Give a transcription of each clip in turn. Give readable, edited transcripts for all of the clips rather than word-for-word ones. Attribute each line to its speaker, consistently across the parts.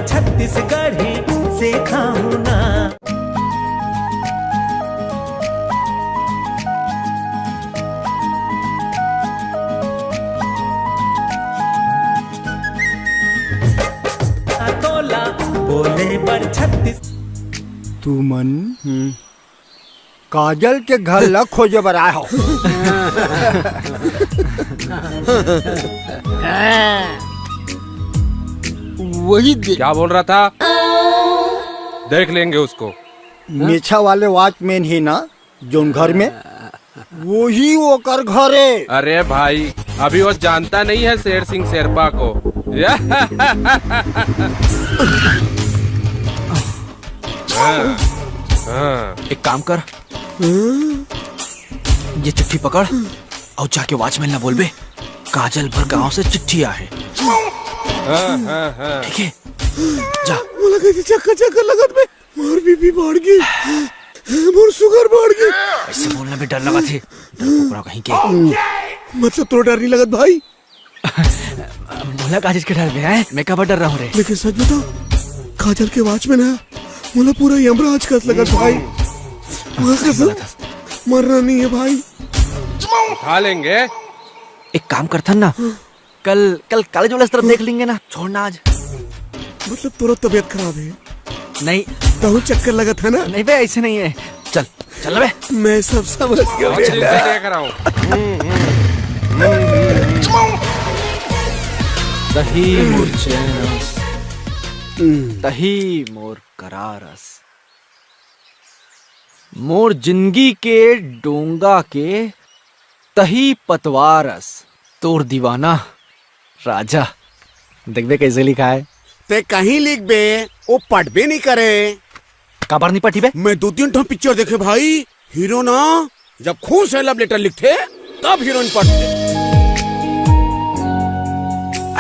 Speaker 1: छत्तीसगढ़ी सीखा हूँ ना। तोला बोले बर छत्तीस।
Speaker 2: तू मन काजल के घर ला खोजे बर आए हो। वही
Speaker 3: क्या बोल रहा था? देख लेंगे उसको।
Speaker 2: मेछा वाले वॉचमैन ही ना जोन घर में, वही वो कर घर है।
Speaker 3: अरे भाई अभी वो जानता नहीं है शेर सिंह शेरपा को।
Speaker 4: एक काम कर, ये चिट्ठी पकड़ और जाके वॉचमैन ना बोल बे काजल भर गांव से चिट्ठी आए। ठीक है जा।
Speaker 5: चक्कर चक्कर लगत में मोर बीपी बढ़ गई, मोर शुगर बढ़ गई।
Speaker 4: ऐसे बोलना भी डर लगा थे, डर कहीं के।
Speaker 5: मतलब तो डर नहीं लगत भाई?
Speaker 4: बोला काजल के डर में है, मैं कब डर रहा हूँ रे।
Speaker 5: लेकिन सच बताओ, काजल के वॉचमैन है, मुझे पूरा यमराज कस लगत भाई। मरना नहीं है भाई।
Speaker 3: उठा लेंगे।
Speaker 4: एक काम करता ना, कल कॉलेज वाले तरफ देख लेंगे ना, छोड़ना आज।
Speaker 5: मतलब तुरंत तबीयत खराब है?
Speaker 4: नहीं
Speaker 5: तो चक्कर लगा था ना?
Speaker 4: नहीं बे ऐसे नहीं है, चल चल बे।
Speaker 5: मैं सब समझ गया,
Speaker 3: देख रहा हूँ।
Speaker 4: दही मुरझेनस, दही मोर करारस, मोर जिंदगी के डोंगा के तही पतवारस, तोर दीवाना राजा। देख बे कैसे लिखा है।
Speaker 5: ते कहीं लिख बे, वो पढ़ भी नहीं करे।
Speaker 4: काबर नहीं पढ़ी बे?
Speaker 5: मैं 2-3 ठो पिक्चर देखे भाई, हीरो ना जब खून से लव लेटर लिखते तब हीरोइन पढ़ते।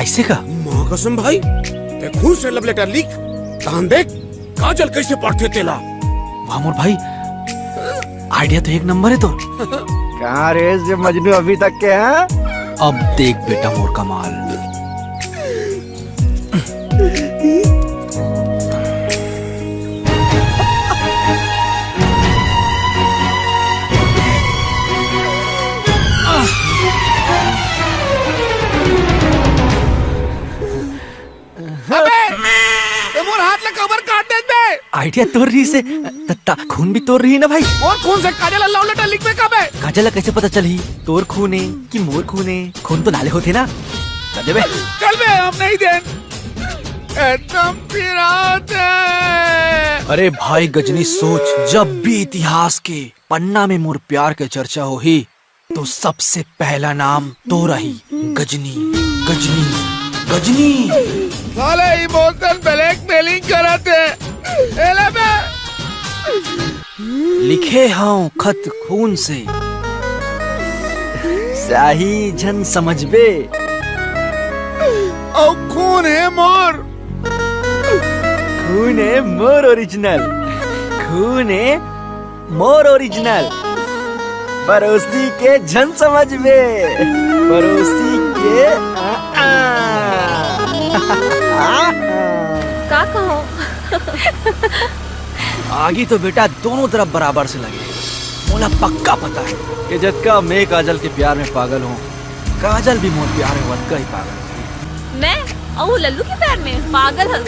Speaker 4: ऐसे का?
Speaker 5: माँ कसम भाई, ते खून से लव लेटर लिख, तान देख काजल कैसे पढ़ते तेला।
Speaker 4: वाह मोर भाई, आइडिया तो एक नंबर है तो।
Speaker 2: कहाँ रे जे मजनू अभी तक के हैं?
Speaker 4: अब देख बेटा मोर कमाल।
Speaker 5: मोर हाथ ले कवर काट दे बे।
Speaker 4: आइडिया तोड़ रही से तत्ता खून भी तोड़ रही है ना भाई।
Speaker 5: और खून से काजल लव लेटर लिख बे कब है?
Speaker 4: काजल कैसे पता चली तोर खून है कि मोर खून है? खून तो नाले होते ना। चल बे,
Speaker 5: चल बे, हम नहीं दें एकदम पिरात है।
Speaker 4: अरे भाई गजनी सोच, जब भी इतिहास के पन्ना में मोर प्यार के चर्चा हो ही तो सबसे पहला नाम तो रही गजनी। गजनी गजनी
Speaker 5: साले इमोशनल ब्लैकमेलिंग कराते। एला बे
Speaker 4: लिखे हाँ खत खून से, सही झन समझ बे।
Speaker 5: और खून है मोर,
Speaker 4: खून है मोर ओरिजिनल, खून है मोर ओरिजिनल। पड़ोसी के झन समझ बे, पड़ोसी के
Speaker 6: का कहो?
Speaker 4: आगे तो बेटा दोनों तरफ बराबर से लगे। मोला पक्का पता है कि जब मैं काजल के प्यार में पागल हूँ, काजल भी मोर प्यार में वतका ही पागल।
Speaker 6: मैं और लल्लू के प्यार में पागल हूँ?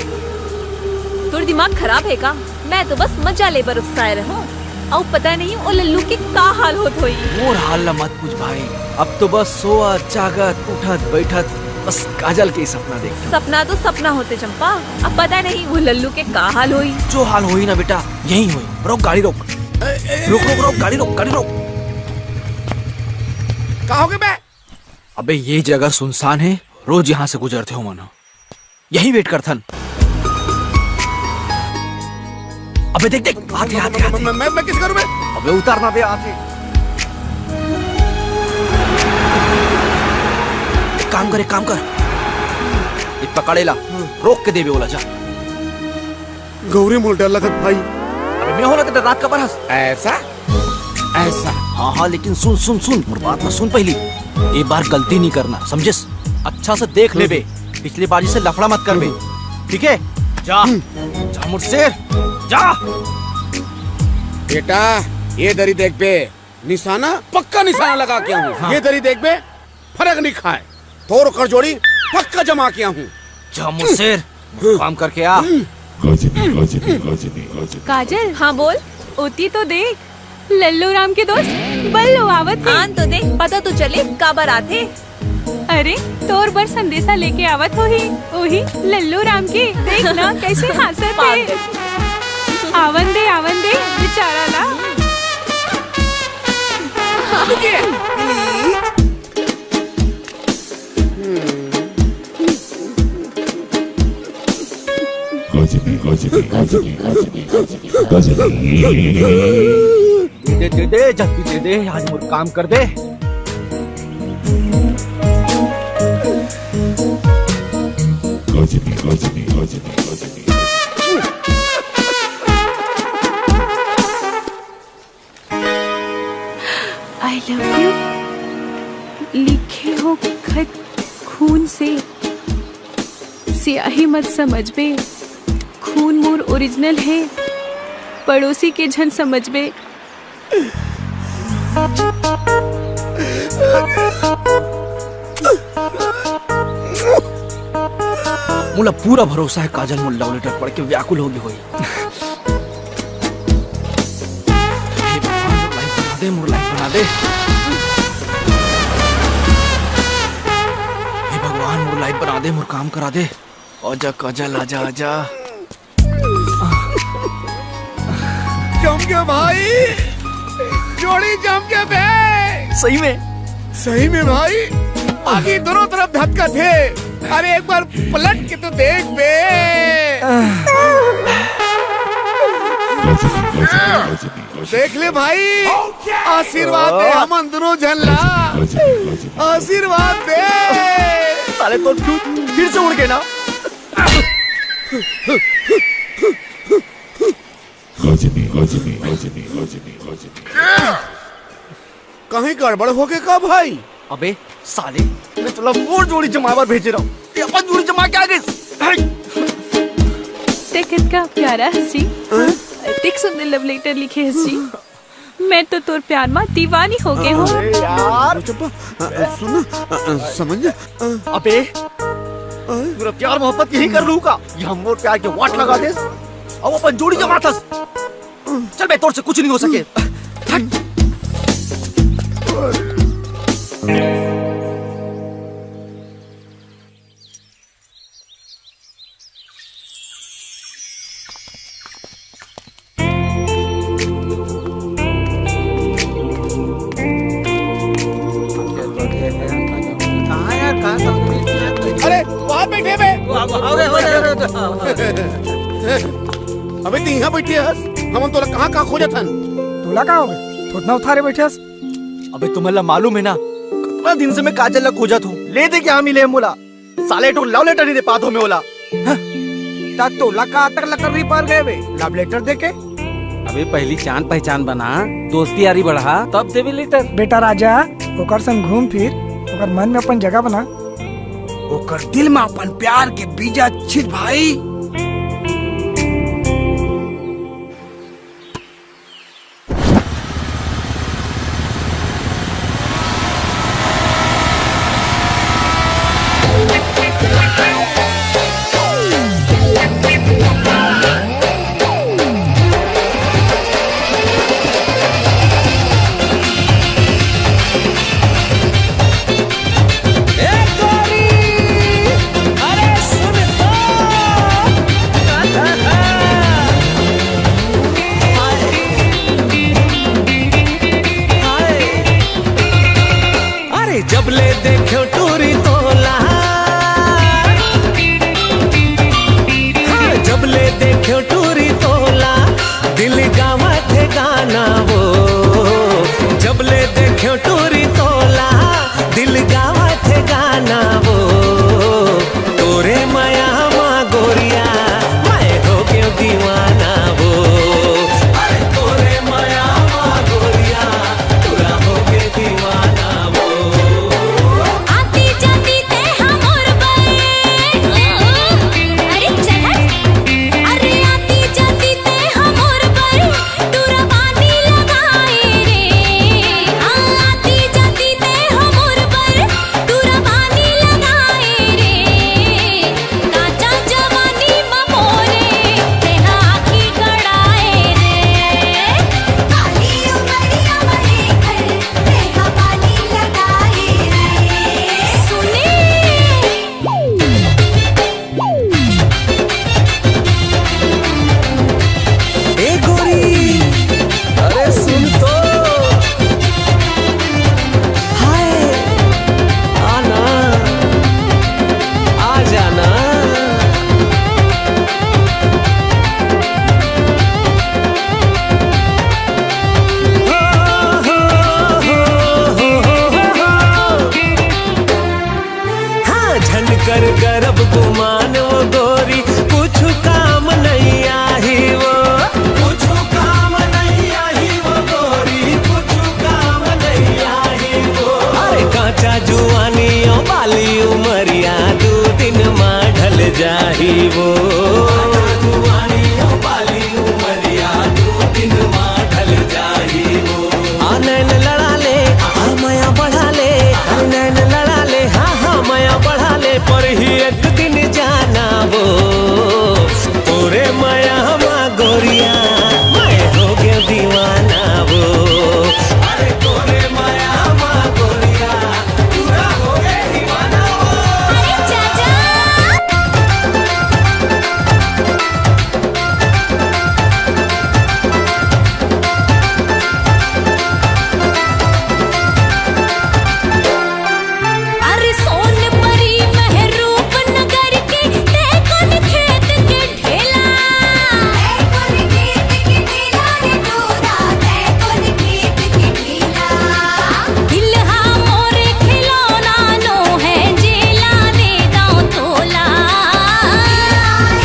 Speaker 6: तोर दिमाग खराब है का? मैं तो बस मजा ले बर उकसाए रहूं और पता नहीं वो लल्लू के का हाल होत होई।
Speaker 4: मोर हाल ला मत पूछ भाई, अब तो बस सोअत जागत उठत बैठत बस काजल के सपना देखता।
Speaker 6: सपना तो सपना होते चंपा, अब पता नहीं वो लल्लू के का हाल होई।
Speaker 4: जो हाल होई ना बेटा यही होई। रोक गाड़ी रोक, रोक रोक रोक गाड़ी रोक, गाड़ी रोक।
Speaker 5: कहाँ हो गए बे?
Speaker 4: अबे ये जगह सुनसान है, रोज यहाँ से गुजरते हो मनो, यही वेट करथन। अबे देख देख आते आते आते।
Speaker 5: मैं किस करूं बे?
Speaker 4: अबे उतारना बे आते। एक काम कर, एक काम कर, ये पकड़ेला रोक के दे बे बोला जा।
Speaker 5: गौरी मोल डर लगत भाई।
Speaker 4: अबे मैं होला तो रात का बरस
Speaker 5: ऐसा ऐसा।
Speaker 4: हाँ हाँ लेकिन सुन सुन सुन मोर बात ना सुन पहली। एक बार गलती नहीं करना समझिस, अच्छा से देख ले बे, पिछली बारी से लफड़ा मत कर बे, ठीक है? जा जा मुझसे जा।
Speaker 5: बेटा ये दरी देख बे, निशाना पक्का निशाना लगा के हूँ। हाँ। ये दरी देख बे, फर्क नहीं खाए, तोड़ कर जोड़ी पक्का जमा किया हूँ।
Speaker 4: जा मुझसे काम करके आ।
Speaker 7: काजल,
Speaker 6: हाँ बोल।
Speaker 7: ओती तो देख, लल्लू राम के दोस्त बल्लू आवत थे।
Speaker 6: आन तो दे, पता तो चले काबर आते।
Speaker 7: अरे तोर बर संदेशा लेके आवत ओही लल्लू राम की। देख ना कैसे हंसत थे। आवन दे बेचारा ला।
Speaker 4: दे जल्दी दे, आज मुझे काम कर दे।
Speaker 7: आई लव यू लिखे हो खत खून से, स्याही मत समझ बे, खून मोर ओरिजिनल है, पड़ोसी के झन समझ बे।
Speaker 4: मुला पूरा भरोसा है काजल मुल लव लेटर पढ़ के व्याकुल होगी हुई। बना दे हे भगवान, मोर लाइफ बना दे, मोर काम करा दे। आजा काजल आजा आजा।
Speaker 5: जम के भाई, जोड़ी जम के बे। सही में भाई, आगे दोनों तरफ धक्का थे। अरे एक बार पलट के तो देख बे। देख ले भाई, आशीर्वाद दे हम दोनों झल्ला, आशीर्वाद दे।
Speaker 4: साले तो फिर से उड़ गए ना।
Speaker 5: कहीं गड़बड़ हो गए का भाई?
Speaker 4: अबे साले, मैं तुला मोर जोड़ी जमावर भेज रहा हूँ, अपन जोड़ी जमा के आ गए।
Speaker 7: देखत का प्यारा हंसी, देख सुंदर लव लेटर लिखे हंसी। मैं तो तोर प्यार में दीवानी हो गई हूँ।
Speaker 4: यार
Speaker 5: सुन, समझ।
Speaker 4: अबे पूरा प्यार मोहब्बत यही कर लूँगा, यहाँ मोर प्यार के वाट लगा दे, अब अपन जोड़ी जमा था। चल बे, तोर से कुछ नहीं हो सके।
Speaker 5: अरे वहाँ बैठे बे। अबे तू यहाँ बैठी हस, हम तोला कहाँ खोजा थन?
Speaker 2: तोला का हो गए? थोड़ा उठारे बैठे हस।
Speaker 4: अबे तुम्हें मालूम है ना, कितना दिन से मैं काजल ला खोजा थू, ले दे क्या मिले मोला। साले तो लव लेटर नहीं दे पातो में बोला।
Speaker 2: तोला का तक लकर नहीं पार गए बे, लव लेटर देके।
Speaker 1: अबे पहली जान पहचान बना, दोस्ती यारी बढ़ा, तब देवी लेटर।
Speaker 2: बेटा राजा, ओकर संग घूम फिर, ओकर मन में अपन जगह बना, ओकर दिल में अपन प्यार के बीजा छिट भाई।
Speaker 8: गोरी, कुछ काम नहीं आई वो, कुछ काम नहीं आई वो गोरी, कुछ काम नहीं आई वो। अरे कांचा जुआनी ओ बाली उमरिया, 2 दिन माँ ढल जाही वो, जुआनी ओ बाली उमरिया, 2 दिन माँ ढल जाही वो। नैन लड़ा ले हाँ माया बढ़ा ले, नैन लड़ा ले हाँ माया बढ़ा ले, पर ही एक दिन जाना वो, तोरे माया माँ गोरिया, मैं हो गया दीवाना वो। अरे तोरे माया माँ गोरिया, पूरा हो गया दीवाना वो।
Speaker 9: अरे चाचा अरे सोन परी महरूप नगर के देखन खेत के ढेला, देखन खेत के ढेला रे तोरा, देखन खेत के ढेला। दिलहा मोरे खिलौना नो है, जेला दे दाओ तोला,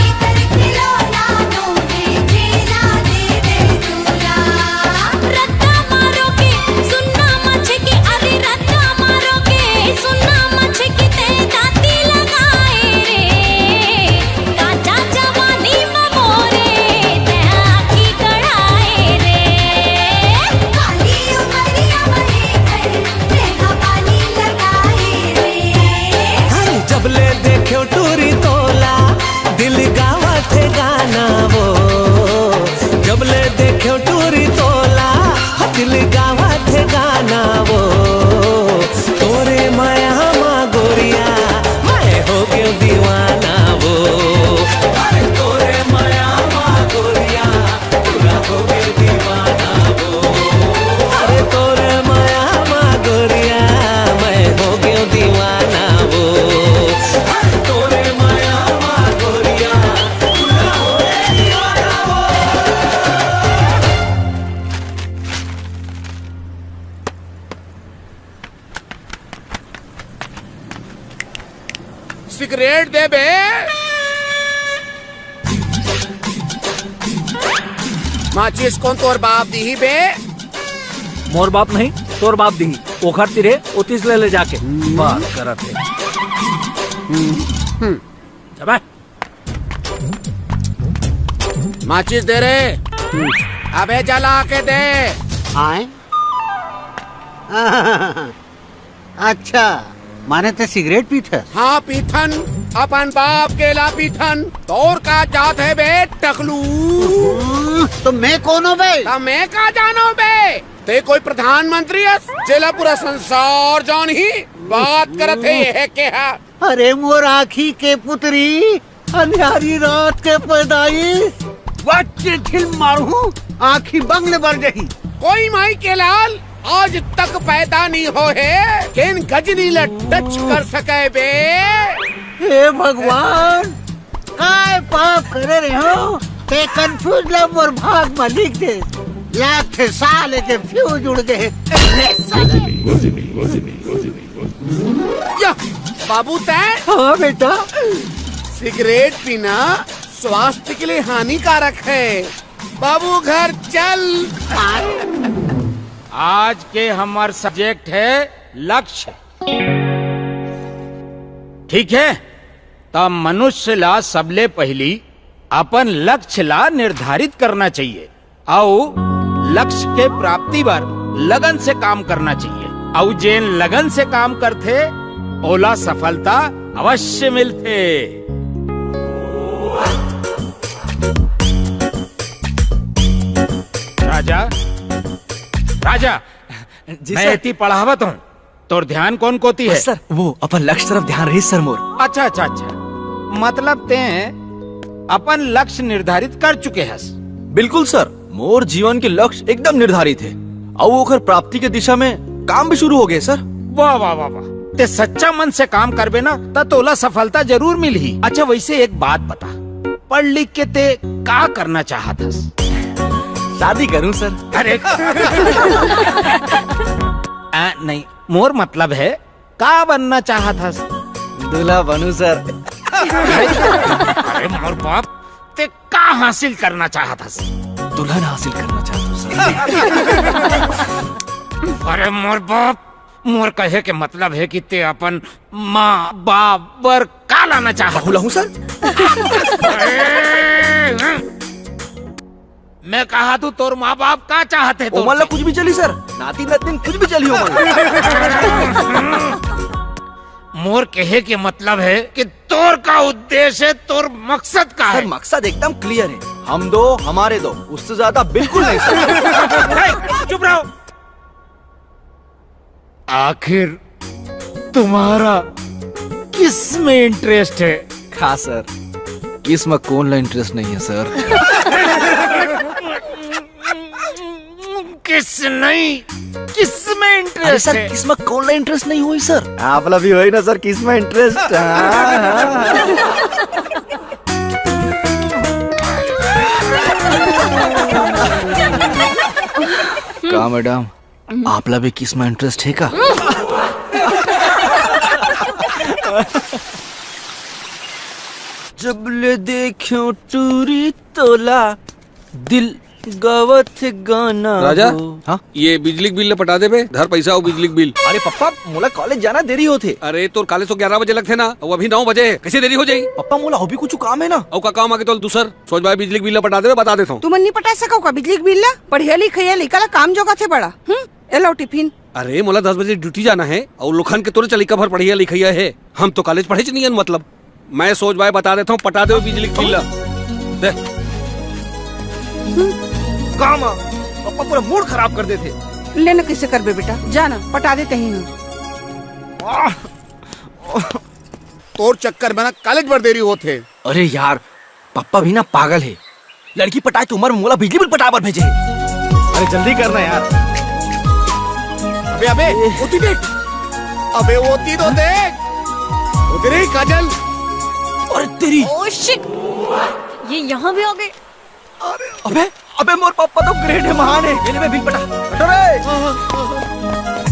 Speaker 9: एकर खिलौना नो है, जेला दे दे तोला। रत्ता मारो के सुन्ना मछ के, अरे रत्ता मारो के सुन्ना मछ के, ते दांती लगाए रे, काचा जवानी में मोरे, ते आँखी कढ़ाए रे। काली उमरिया महे घर, तेहा पानी लगाए रे।
Speaker 8: जबले देखो टूरी तोला, दिल गावा थे गाना वो, जबले देखो टूरी तोला, दिल गावा थे गाना वो। तोरे माया माँ गोरिया, मैं हो गया दीवाना वो। अरे तोरे माया माँ गोरिया, पूरा हो गया दीवाना वो। अरे तोरे माया माँ गोरिया, मैं हो गया दीवाना वो। अरे तोरे माया माँ गोरिया, पूरा हो गया दीवाना वो।
Speaker 5: सिगरेट दे बे। माचिस कौन तोर बाप दी ही बे?
Speaker 1: मोर बाप नहीं तोर बाप दी ओखर तिरे ओतीस ले जाके बात करत है। जबा
Speaker 5: माचिस दे रे। अबे जला के दे।
Speaker 10: आए अच्छा माने ते सिगरेट पीथे?
Speaker 5: हाँ पीथन, अपन बाप के ला पीथन। तोर का जात है बे टकलू।
Speaker 10: तो मैं कौन हूँ बे?
Speaker 5: तो मैं का जानो बे? ते कोई प्रधानमंत्री है? जेला पूरा संसार जान ही बात करत है ये क्या?
Speaker 10: अरे मोर आखी के पुत्री, अंधारी रात के पैदाइश, बच्चे खिल मारू आखी बंगले भर जही।
Speaker 5: कोई माई के लाल आज तक पैदा नहीं हो है, किन गजनी ल टच कर सके बे।
Speaker 10: हे भगवान, काय पाप करे रहे हो? ते कंफ्यूज ला मोर भाग में लिख दे। लाख थे साले के फ्यूज उड़ गए।
Speaker 5: या बाबू तय।
Speaker 10: हाँ बेटा।
Speaker 5: सिगरेट पीना स्वास्थ्य के लिए हानिकारक है। बाबू घर चल।
Speaker 3: आज के हमार सब्जेक्ट है लक्ष्य। ठीक है, तब मनुष्य ला सबले पहली अपन लक्ष्य ला निर्धारित करना चाहिए और लक्ष्य के प्राप्ति पर लगन से काम करना चाहिए। और जेन लगन से काम करते ओला सफलता अवश्य मिलते। राजा राजा मैं इतनी पढ़ावत हूँ, तोर ध्यान कौन कोती है?
Speaker 4: सर वो अपन लक्ष्य तरफ ध्यान रही सर मोर।
Speaker 3: अच्छा अच्छा अच्छा, मतलब ते अपन लक्ष्य निर्धारित कर चुके हैं?
Speaker 4: बिल्कुल सर, मोर जीवन के लक्ष्य एकदम निर्धारित है और वो ओकर प्राप्ति के दिशा में काम भी शुरू हो गए सर।
Speaker 3: वाह वाह वाह वाह, ते सच्चा मन से काम करबे ना त तोला सफलता जरूर मिलही। अच्छा वैसे एक बात बता, पढ़ लिख के ते का करना चाहतस?
Speaker 4: शादी करूं सर।
Speaker 3: अरे नहीं, मोर मतलब है का बनना चाहतस?
Speaker 4: दूल्हा बनूं सर।
Speaker 3: मोर बाप ते का हासिल करना चाहता सी?
Speaker 4: दुल्हन हासिल करना चाहता हूँ सर।
Speaker 3: अरे मोर बाप, मोर कहे के मतलब है कि ते अपन माँ बाप बर का लाना चाहता?
Speaker 4: बहुला हूँ सर।
Speaker 3: मैं कहा तू तोर माँ बाप का चाहते तो
Speaker 4: ओमन ला कुछ भी चली सर, नाती नातिन कुछ भी चली ओमन।
Speaker 3: मोर कहे के मतलब है कि तोर का उद्देश्य है, तोर मकसद का है।
Speaker 4: सर मकसद एकदम क्लियर है, हम दो हमारे दो, उससे ज्यादा बिल्कुल नहीं सर।
Speaker 3: चुप रहो। आखिर तुम्हारा किस में इंटरेस्ट है?
Speaker 4: हाँ सर, इसमें कौन ला इंटरेस्ट नहीं है सर।
Speaker 3: किस नहीं, किस में
Speaker 4: अरे
Speaker 3: इंटरेस्ट
Speaker 4: सर
Speaker 3: है?
Speaker 4: किसमें कौन ला इंटरेस्ट नहीं हुई सर। आप ला भी हुई ना सर, किसमें इंटरेस्ट। का मैडम, आप ला भी किसमें इंटरेस्ट है का? जब ले देखो टूरी तोला दिल गवत गाना।
Speaker 11: राजा,
Speaker 4: हाँ?
Speaker 11: ये बिजली बिल ले पटा दे बे, धर पैसा हो बिजली बिल।
Speaker 4: अरे पप्पा मोला कॉलेज जाना देरी होते।
Speaker 11: अरे तो कॉलेज तो 11 बजे लगते ना, और अभी 9 बजे है, कैसे देरी हो जाएगी?
Speaker 4: पप्पा मोला हो भी कुछ काम है ना।
Speaker 11: और का काम आके तो दूसर सोच भाई बिजली बिल ले पटा दे, बता देता हूँ।
Speaker 12: तुम नहीं पटा सको का बिजली बिल ला? पढ़िया लिखिया लइका ला काम जोगा थे बड़ा। एलो टिफिन।
Speaker 11: अरे मोला 10 बजे ड्यूटी जाना है, और लोखन के तोरे चली भर पढ़िया लिखिया है, हम तो कॉलेज पढ़े नहीं मतलब। मैं सोच भाई बता देता हूँ, पटा दे बिजली बिल दे।
Speaker 4: काम पापा पूरा मूड खराब कर देते।
Speaker 12: लेना किसे करबे बेटा, जाना पटा देते ही हम।
Speaker 5: तोर चक्कर में ना कॉलेज भर देरी होते।
Speaker 4: अरे यार पापा भी ना पागल है, लड़की पटाए तो उम्र में मोला बिजली बिल पटावर भेजे। अरे जल्दी करना यार।
Speaker 5: अबे अबे होती देख, अबे होती तो देख, उधर ही काजल।
Speaker 4: अरे तेरी,
Speaker 6: ओह शिट, ये यहाँ भी आ गए।
Speaker 4: अबे अबे मोर पापा तो ग्रेट है, महान है। ये ले बे बिल पटा।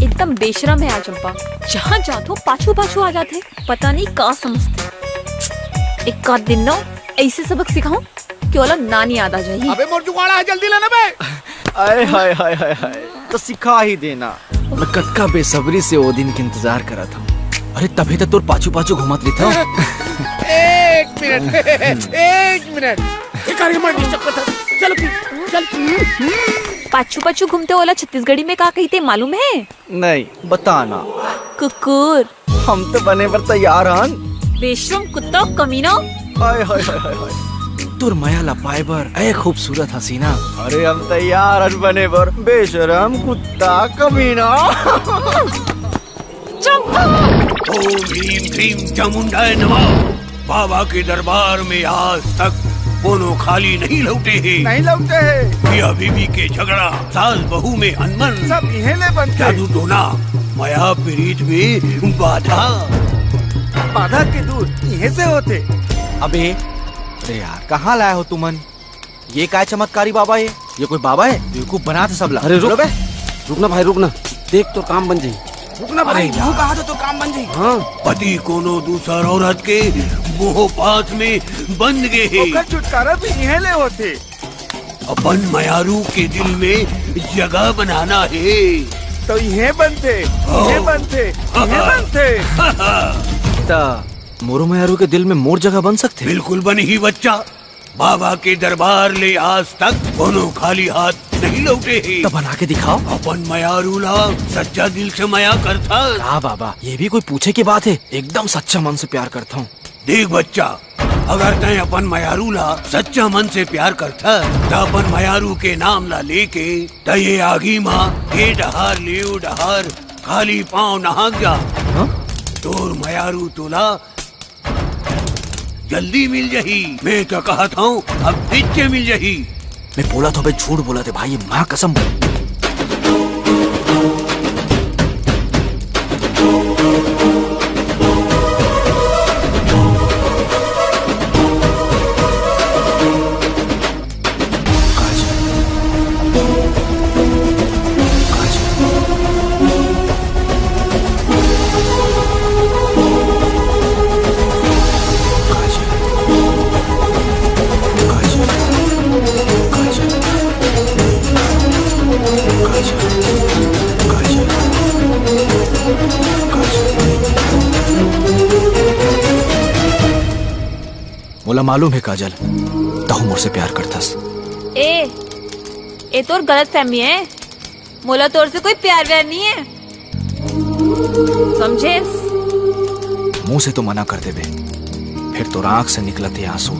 Speaker 6: एकदम बेशरम है आज चंपा, जहाँ जातो पाछू पाछू आ जाते, पता नहीं का समझते। एक का दिन ना ऐसे सबक सिखाऊं कि वाला नानी याद आ जाएगी।
Speaker 5: अबे मोर जुगाड़ा है, जल्दी लेना बे।
Speaker 4: आए हाय हाय हाय हाय, तो सिखा ही देना। मैं कत्का बेसब्री से वो दिन के इंतजार करा था। अरे तभी तो तोर पाछू पाछू घुमात रही था।
Speaker 5: एक मिनट चलो चल।
Speaker 6: पाछू पाछू घूमते वाला छत्तीसगढ़ी में का कहते मालूम है?
Speaker 4: नहीं बताना।
Speaker 6: कुकुर।
Speaker 4: हम तो बने पर तैयार हन।
Speaker 6: बेशरम कुत्ता कमीना।
Speaker 4: हाय हाय हाय हाय हाय, तुर माया लपाए बर ऐ खूबसूरत हसीना। अरे हम तैयार हन बने बर, बेशरम कुत्ता कमीना।
Speaker 13: ओम भीम भीम चामुंडाय नमः। बाबा के दरबार में आज तक दोनों खाली नहीं लौटे हैं।
Speaker 5: नहीं लौटे हैं।
Speaker 13: मियां बीवी के झगड़ा, सास बहू में अनबन,
Speaker 5: सब इहेले बनते।
Speaker 13: जादू टोना, माया पीरीत में बाधा।
Speaker 5: बाधा के दूर इहे से होते।
Speaker 4: अबे अरे यार कहाँ लाया हो तुमन? ये क्या चमत्कारी बाबा है? ये कोई बाबा है? बेवकूफ बनाते सब ला।
Speaker 11: अरे रुकना भाई रुकना, देख तो काम बन जाए।
Speaker 5: रुकना भाई, तू कहा तो काम बन जाए।
Speaker 11: हाँ,
Speaker 13: पति कोनो दूसर औरत के मोह पास में बंध गए।
Speaker 5: ओकर छुटकारा भी इहेले होते।
Speaker 13: अपन मयारू के दिल में जगह बनाना है।
Speaker 5: तो इहे बनते, इहे बनते, इहे बनते।
Speaker 4: ता मोरू मयारू के दिल में मोर जगह बन सकते।
Speaker 13: बिल्कुल बन ही बच्चा। बाबा के दरबार ले आज तक दोनों खाली हाथ नहीं लौटे हैं।
Speaker 4: तो बना के दिखाओ।
Speaker 13: अपन मयारूला सच्चा दिल से माया करता।
Speaker 4: हाँ बाबा, ये भी कोई पूछे की बात है? एकदम सच्चा मन से प्यार करता हूँ।
Speaker 13: देख बच्चा, अगर तय अपन मयारूला सच्चा मन से प्यार करता तो अपन मयारू के नाम ला लेके तये आगी माँ ये डहार ले डहार खाली पाँव नहाक जा। तोर मयारू तोला जल्दी मिल जाही। मैं क्या कहता हूँ, अब पीछे मिल जाही।
Speaker 4: मैं बोला तो भाई झूठ बोला थे भाई, माँ कसम। मोला मालूम है काजल, तहु मोर से प्यार करथस।
Speaker 6: ए तोर गलत फहमी है। मोला तोर से कोई प्यार व्यार नहीं है, समझे?
Speaker 4: मुंह से तो मना कर देबे, फिर तोर आंख से निकलते आंसू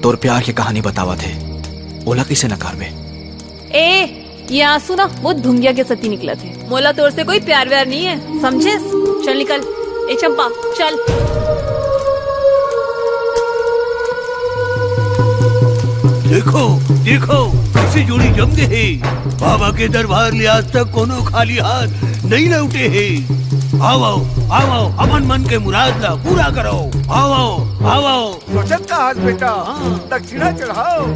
Speaker 4: तोर प्यार की कहानी बतावा थे, ओला कैसे नकार बे?
Speaker 6: ये आंसू ना वो धुंगिया के सती निकला थे। मोला तोर से कोई प्यार व्यार नहीं है, समझे? चल निकल। ए चंपा चल।
Speaker 13: देखो देखो कैसे जोड़ी जम गए है। बाबा के दरबार ले आज तक कोनो खाली हाथ नहीं लौटे है। आओ आओ आओ आओ, अपन मन के मुराद ला पूरा करो। आओ आओ आओ आओ।
Speaker 5: सोचत का हाथ बेटा, दक्षिणा चढ़ाओ।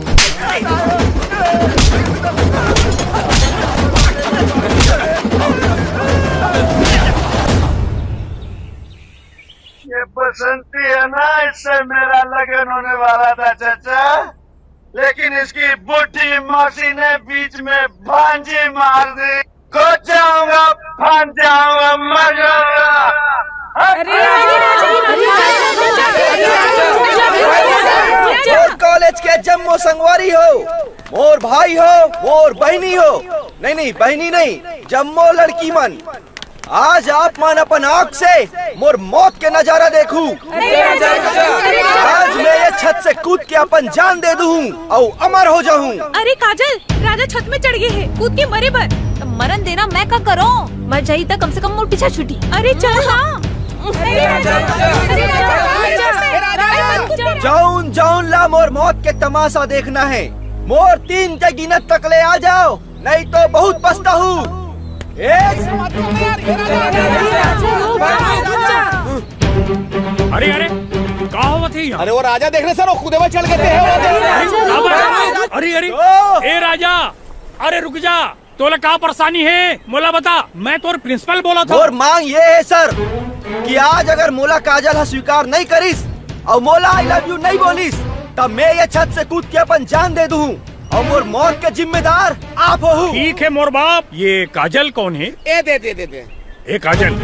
Speaker 14: ये बसंती है ना, इससे मेरा लगन होने वाला था चाचा, लेकिन इसकी बुढ़ी मौसी ने बीच में भांजी मार दी। खो जाऊंगा, फांद जाऊंगा, मर जाऊंगा।
Speaker 15: कॉलेज के जम्मो संगवारी हो, मोर भाई हो, मोर बहनी हो। नहीं बहनी नहीं, जम्मो लड़की मन। आज आप मान अपन आँख से मोर मौत के नजारा देखूं। आज मैं ये छत से कूद के अपन जान दे दूं और अमर हो जाऊं।
Speaker 7: अरे काजल, राजा छत में चढ़ गए हैं, कूद के मरे भर।
Speaker 6: मरन देना मैं क्या करूं? मर जाई तक कम से कम मोर पीछा छुटी।
Speaker 7: अरे चल हाँ।
Speaker 15: जाऊन जाऊन ला मोर मौत के तमाशा देखना है। मोर 3 के गिनत तक ले आ जाओ, नहीं तो बहुत पछताऊं।
Speaker 16: अरे अरे कहाँ हुआ थी?
Speaker 5: अरे वो राजा देखने सर, वो खुदे में चढ़ गए थे।
Speaker 16: अरे अरे ए राजा, अरे रुक जा, तोला क्या परेशानी है मोला बता। मैं तोर प्रिंसिपल बोला था।
Speaker 15: और मांग ये है सर कि आज अगर मोला काजल स्वीकार नहीं करिस और मोला आई लव यू नहीं बोलिस, तब मैं ये छत से कूद के अपन जान दे दूं और मोर मौत के जिम्मेदार आप हो।
Speaker 16: ठीक है मोर बाप। ये काजल कौन है?
Speaker 5: दे
Speaker 16: ए काजल,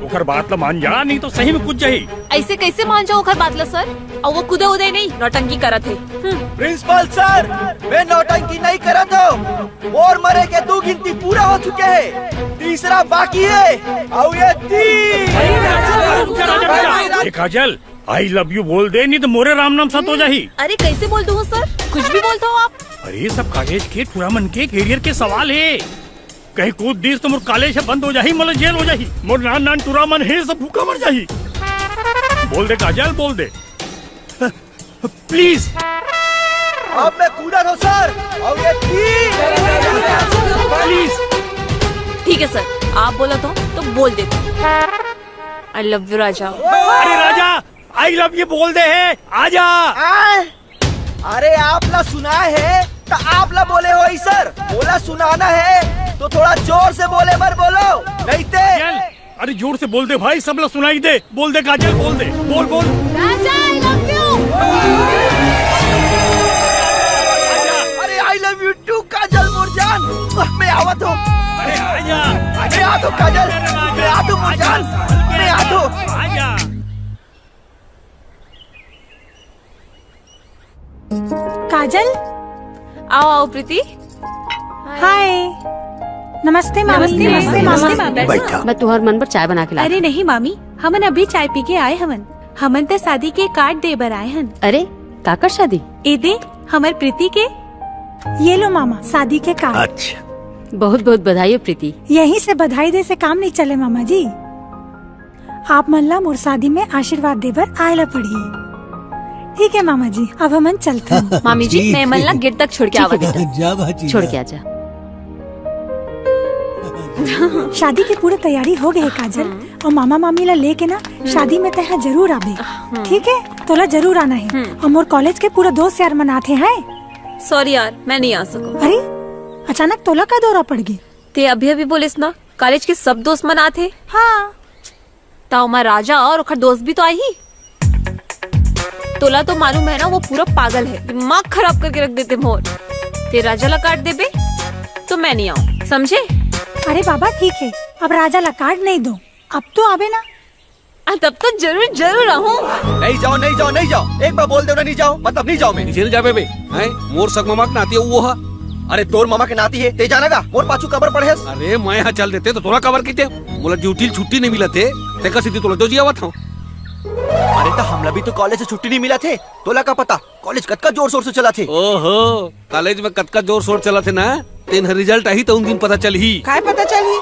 Speaker 16: ओकर बात ला मान जा, नहीं तो सही में कूद जाही।
Speaker 6: ऐसे कैसे मान जाओ ओकर बात ला सर? और वो खुदे उदय नहीं नौटंकी करा थे।
Speaker 15: प्रिंसिपल सर, मैं नौटंकी नहीं करा तो मोर मरे के 2 गिनती पूरा हो चुके हैं, तीसरा बाकी है। और ये 3।
Speaker 16: ए काजल, आई लव यू बोल दे, नहीं तो मोरे राम नाम सत हो जाही।
Speaker 6: अरे कैसे बोल दूँ सर? कुछ भी बोलता हो आप।
Speaker 16: अरे सब कॉलेज के पूरा मन के कैरियर के सवाल है। कहीं कूद दीस तो मोर कॉलेज से बंद हो जाही, मतलब जेल हो जाही। मोर नान नान टूरा मन है, सब भूखा मर जाही। बोल दे काजल, बोल दे प्लीज।
Speaker 15: अब मैं कूदा था सर, और ये 3
Speaker 16: प्लीज।
Speaker 6: ठीक है सर, आप बोला तो बोल देते। आई लव यू राजा।
Speaker 16: अरे राजा, आई लव यू बोल दे है, आजा।
Speaker 15: अरे आप ला सुना है तो आप ला बोले हो ही सर। बोला सुनाना है तो थोड़ा जोर से बोले, मत बोलो नहीं ते।
Speaker 16: अरे जोर से बोल दे भाई, सब लोग सुनाई दे। बोल दे काजल, बोल दे, बोल बोल।
Speaker 6: राजा आई लव यू।
Speaker 15: अरे आई लव यू टू काजल मुरजान। मैं आवत हूँ।
Speaker 16: अरे आजा।
Speaker 15: मैं आता हूँ काजल, मैं आता हूँ मुरजान, मैं आता हूँ।
Speaker 16: आजा।
Speaker 7: काजल,
Speaker 6: आओ आओ प्रीति।
Speaker 7: हाय। नमस्ते मामी।
Speaker 17: बैठा। मैं तुम्हारे मन पर चाय बना के ला।
Speaker 7: अरे नहीं मामी, हमन अभी चाय पी के आए हवन। हमन तो शादी के कार्ड दे बर आए हन।
Speaker 17: अरे काकर शादी?
Speaker 7: ए दे हमर प्रीति के। ये लो मामा, शादी के कार्ड।
Speaker 17: अच्छा, बहुत बहुत बधाई हो प्रीति।
Speaker 7: यहीं से बधाई दे से काम नहीं चले मामा जी। आप मन ला मोर शादी में आशीर्वाद दे बर आए ला पड़ी। ठीक है मामा जी, अब हम चलते हैं।
Speaker 6: मामी जी, मैं मन ला गेट तक छोड़ के आवा बेटा।
Speaker 17: छोड़ के आजा।
Speaker 7: शादी की पूरी तैयारी हो गई है काजल, और मामा मामी ला लेके ना शादी में तय जरूर आबे। ठीक है, तोला जरूर आना है। और मोर कॉलेज के पूरा दोस्त यार मनाते हैं।
Speaker 6: सॉरी यार, मैं नहीं आ सकूं।
Speaker 7: अरे अचानक तोला का दौरा पड़ गई?
Speaker 6: ते अभी अभी बोलिस ना, कॉलेज के सब दोस्त मनाते।
Speaker 7: हाँ,
Speaker 6: ताऊ माँ राजा और ओखर दोस्त भी तो आई ही। तोला तो मालूम है ना, वो पूरा पागल है, दिमाग खराब करके रख देते मोर। ते राजा ला काट देबे तो मैं नहीं आऊँ, समझे?
Speaker 7: अरे बाबा ठीक है, अब राजा ला कार्ड नहीं दो, अब तो आबे ना।
Speaker 6: तब तो जरूर जरूर आहूँ।
Speaker 15: नहीं जाओ नहीं जाओ नहीं जाओ, एक बार बोल दो ना नहीं जाओ, मतलब नहीं जाओ मैं।
Speaker 11: नीचे जा बेबे, हैं मोर सग मामा के नाती है वो हा।
Speaker 15: अरे तोर मामा के नाती है, ते जाना का मोर पाछू कबर पड़े।
Speaker 11: अरे मैं यहाँ चल देते तो तोरा कबर कीते, मोला ड्यूटी छुट्टी नहीं मिला थे, तेका सीधी तोला तो जियावत हूँ।
Speaker 15: अरे तो हमला भी तो कॉलेज से छुट्टी नहीं मिला थे, तोला का पता कॉलेज कतका जोर शोर से चला थे।
Speaker 11: ओहो, कॉलेज में कतका जोर शोर चला थे ना, तेन रिजल्ट आई तो उन दिन पता चल ही।
Speaker 12: काय पता चली?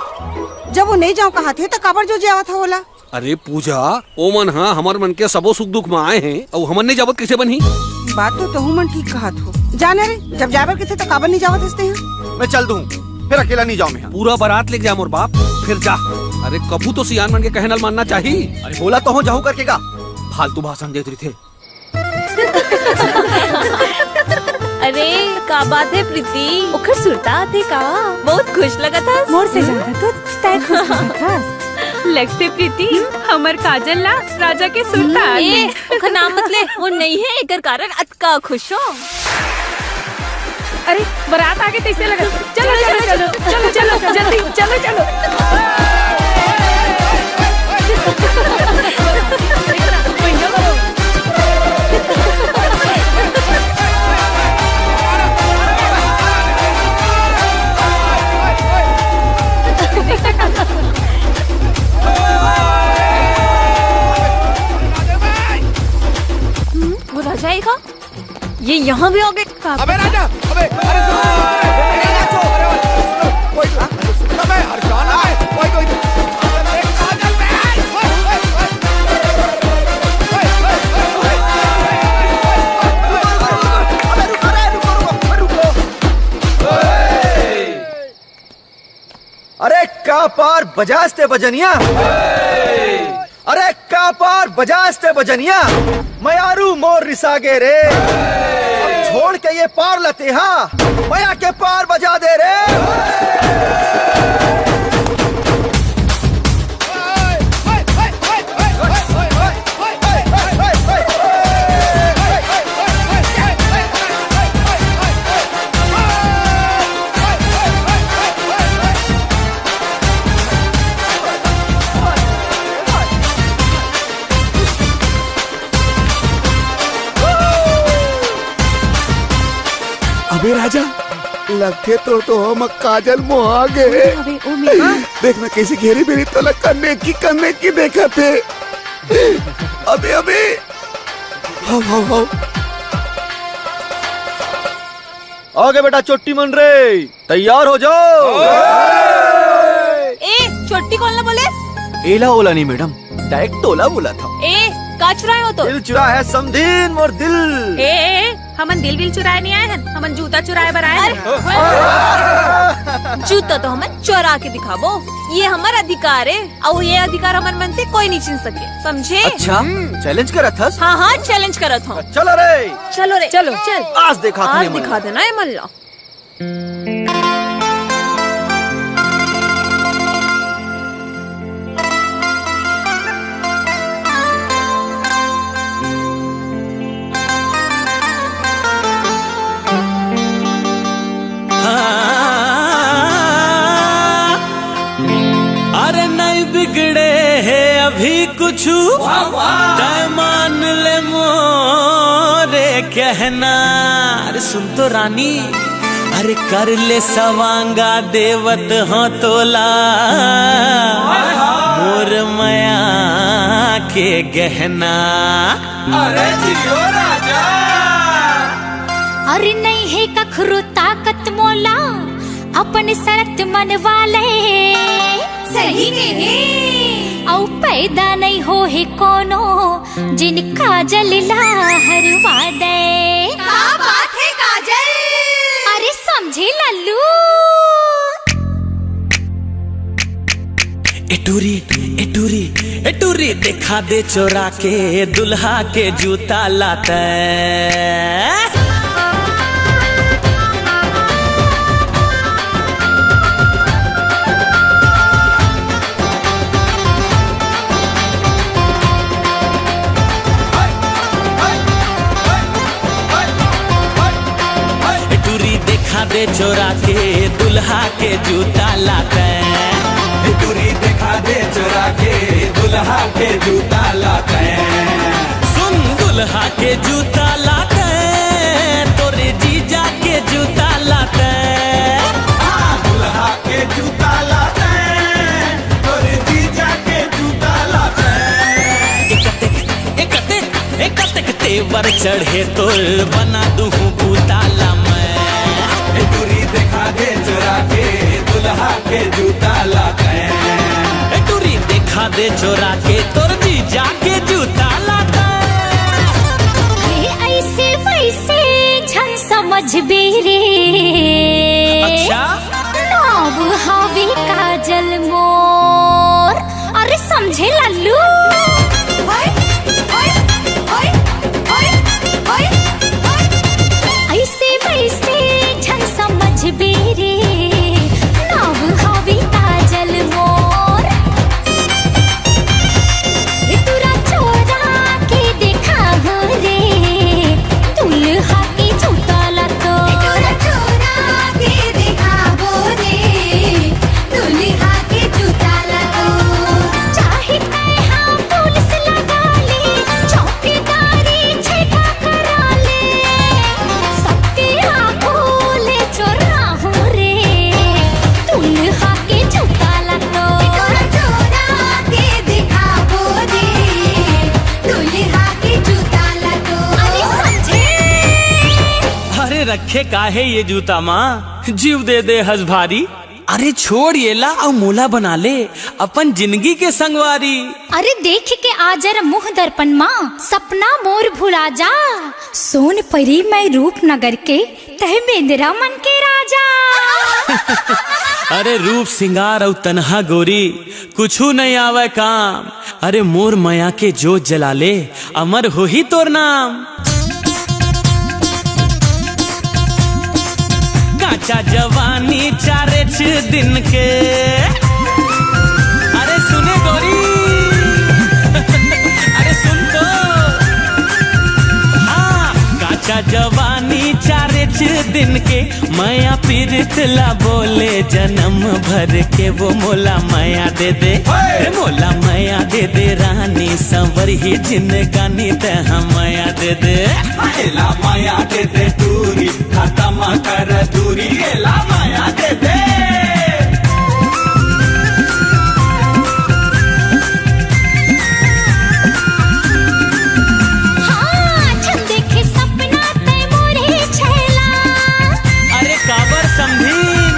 Speaker 12: जब वो नहीं जाओ कहा थे तो काबर जो जियावत था बोला।
Speaker 11: अरे पूजा, ओ मन हाँ हमार मन के सबो सुख दुख में आए हैं और हमन नहीं जावत कैसे बनी?
Speaker 12: बात तो मन ठीक कहा थो। जाने रे, जब जावर के थे तो काबर नहीं जावत हंसते हैं।
Speaker 15: मैं चल दूं, फिर अकेला नहीं जाऊं मैं।
Speaker 11: पूरा बारात लेके जा मोर बाप, फिर जा। अरे कबू तो सियान मन के कहना मानना चाहिए।
Speaker 15: अरे बोला तो हो जाऊं करके का, फालतू भाषण देते थे।
Speaker 6: अरे का बात है प्रीति, उखर सुरता थे का, बहुत खुश लगा था।
Speaker 7: मोर से ज्यादा तो तय खुश लगा था।
Speaker 18: लगते प्रीति हमर काजल ला राजा के सुल्तान।
Speaker 6: ए उखर नाम मत ले, वो नहीं है एकर कारण अतका खुश हो।
Speaker 18: अरे बारात आगे कैसे लगा? चलो चलो चलो चलो चलो जल्दी चलो चलो।
Speaker 6: वो राजा आएगा, ये यहाँ भी आ गए।
Speaker 5: अबे राजा, अबे अरे
Speaker 15: अरे का पार बजाजते बजनिया, अरे का पार बजाजते बजनिया, मयारू मोर रिसागे रे। अब छोड़ के ये पार लते हाँ, मया के पार बजा दे रे।
Speaker 5: अबे राजा, लगते तो हम काजल मोहा गए। देखना कैसी घेरी बेरी तो करने की देखा थे। अबे अबे हाउ
Speaker 15: आगे बेटा चोटी मन रे, तैयार हो जाओ।
Speaker 6: ए चोटी कौन ना बोले?
Speaker 15: एला ओला नहीं मैडम, डायरेक्ट तोला बोला था।
Speaker 6: ए का चुराए हो तो?
Speaker 15: दिल चुरा है समधीन मोर दिल।
Speaker 18: ए हमन दिल बिल चुराए नहीं आए हैं, हमन जूता चुराए बर आए हैं।
Speaker 6: जूता तो हमन चुरा के दिखाबो, ये हमारा अधिकार है और ये अधिकार हमारे मन से कोई नहीं छीन सके, समझे?
Speaker 15: अच्छा चैलेंज करत हस?
Speaker 6: हाँ हाँ चैलेंज करत हूँ।
Speaker 15: चलो रे
Speaker 6: चलो रे चलो चल,
Speaker 15: आज दिखा
Speaker 6: देना है मल्ला।
Speaker 8: अरे नहीं बिगड़े है अभी कुछ, तय मान ले मोरे कहना। अरे सुन तो रानी, अरे कर ले सवांगा देवत हो तोला, मोर मया के गहना।
Speaker 9: अरे जियो राजा, अरे नहीं है कखरू ताकत मोला, अपन शरत मन वाले सही में औ पैदा नहीं हो है कोनो, जिनका जलला हरवा दे। क्या बात है काजल, अरे समझे लल्लू।
Speaker 8: एटूरी एटूरी एटूरी देखा दे चोरा के दुल्हा के जूता लाते। दे चोरा के दुल्हा के जूता लाते।
Speaker 9: दूरी देखा
Speaker 8: दे चुरा के दुल्हा के जूता लाते। सुन दुल्हा के जूता लाते, तोरे जीजा के जूता लाते। दुल्हा के जूता लाते, तोरे जीजा के जूता लाते। एक तेवर चढ़े तोर बना दूं भूताला मैं। टूरी देखा दे चुरा के दुल्हा के जूता लाते। टूरी देखा दे चुरा के तोर जीजा के जूता लाते।
Speaker 9: ऐसे वैसे झन समझ बेरे।
Speaker 8: अच्छा
Speaker 9: नाव हावी काजल मोर, अरे समझे लल्लू। ऐसे वैसे झन समझ बेरे, नाव हावी काजल मोर। तुरा चोरा के देखा हो रे, दुल्हा के जूता लातो। तुरा चोरा के देखा हो रे, दुल्हा के जूता लातो। चाहे कहा पुलिस लगा ले, चौकीदारी छेका करा ले, सबके आंखों ले चोरा हो रे, दुल्हा के जूता लातो। तुरा चोरा के देखा हो रे, दुल्हा के जूता लातो। अरे समझे?
Speaker 8: अरे रखे काहे ये जूता माँ, जीव दे दे हज भारी। अरे छोड़ ये ला और मोला बना ले अपन जिंदगी के संगवारी।
Speaker 9: अरे देख के आ जरा मुँह दर्पण माँ, सपना मोर भुला जा। सोन परी मैं रूपनगर के, तह मेरा मन के राजा।
Speaker 8: अरे रूप सिंगार और तन्हा गोरी कुछू नहीं आवे काम। अरे मोर माया के जोत जला ले, अमर हो ही तोर नाम। काचा जवानी चारे दिन के, अरे सुने गोरी अरे सुन तो। हाँ काचा जवानी चारे दिन के, माया पीरित ला बोले जन्म भर के। वो मोला माया दे दे, मोला माया दे दे रानी संवर ही जिंदगानी तह माया दे दे। ला माया दे दे दूरी खत्म कर दूरी, ला माया दे दे।
Speaker 9: हाँ छन देखे सपना ते मोरे छैला।
Speaker 8: अरे काबर समझीन।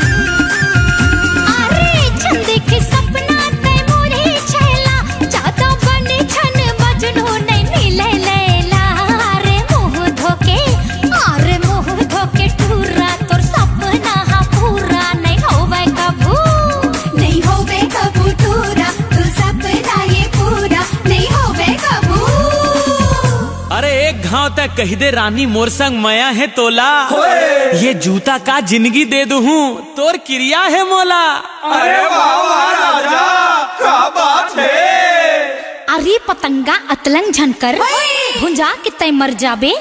Speaker 9: अरे छन देखे सपना ते मोरे छैला, जाता बने छन मजनू नहीं मिले लैला। अरे मुँह धोके, अरे मुँह धोके टूरा तोर सपना हा पूरा नहीं होवे कबू। नहीं होवे कबू टूरा, तू सपना ये पूरा नहीं होवे कबू।
Speaker 8: अरे एक घाव तक कह दे रानी मोर संग मया है तोला। ये जूता का जिंदगी दे दूं तोर क्रिया है मोला।
Speaker 9: अरे वाह राजा, क्या बात है। अरे पतंगा अतलंग झनकर, भुंजा के तय मर जाबे।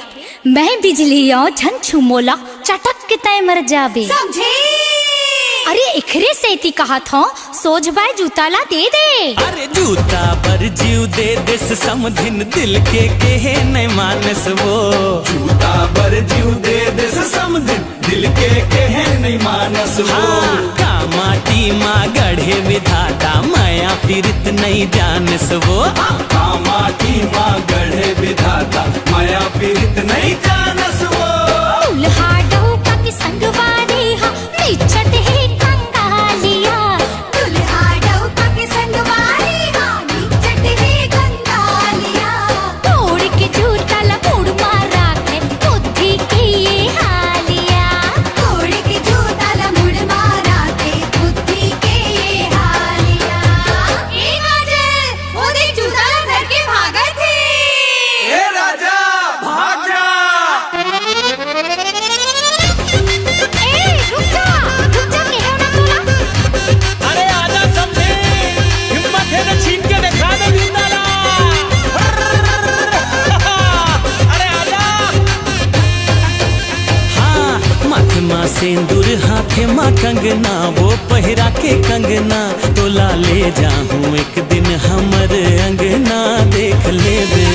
Speaker 9: मैं बिजली आओ झन छू मोला, चटक के तय मर जाबे। समझे? अरे इखरे से इति कहा था, सोच बाय जूता ला दे दे।
Speaker 8: अरे जूता पर जीव दे दे समधिन दिल के नहीं मानस वो। जूता पर जीव दे दे समधिन दिल के नहीं मानस वो। का माटी माँ गढ़े विधाता, माया पीरित नहीं जानस वो। का माटी माँ गढ़े विधाता, माया पीरित नहीं जानस वो।
Speaker 9: दुल्हा डौका के संगवारी हा, निचट ही कंगालिया। दुल्हा डौका के संगवारी हा, निचट ही कंगालिया। तोड़ के जूता ला मुड़ मारा के, बुद्धि की ये हालिया। तोड़ के जूता ला मुड़ मारा के, बुद्धि के ये हालिया। ए काजल, वो देख जूता ला धर के भागा थे।
Speaker 8: ए राजा भाग जा। माँ सिंदूर हाथे माँ कंगना, वो पहिरा के कंगना तोला ले जाऊं एक दिन हमर अंगना देख लेबे।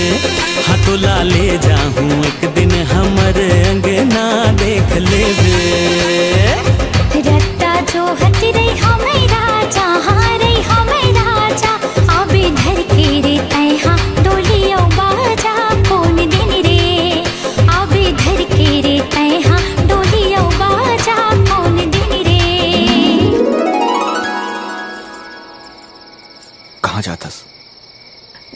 Speaker 8: हाँ तोला ले जाऊं एक दिन हमर अंगना देख लेबे।
Speaker 9: रत्ता जो हत रही हमें राजा, हाँ रही हमें राजा, अबे धर के रे तैहा डोलियो बाजा कौन दिन रे, अबे धर के रे तैहा डोलियो बाजा कौन दिन रे।
Speaker 4: कहाँ जातस?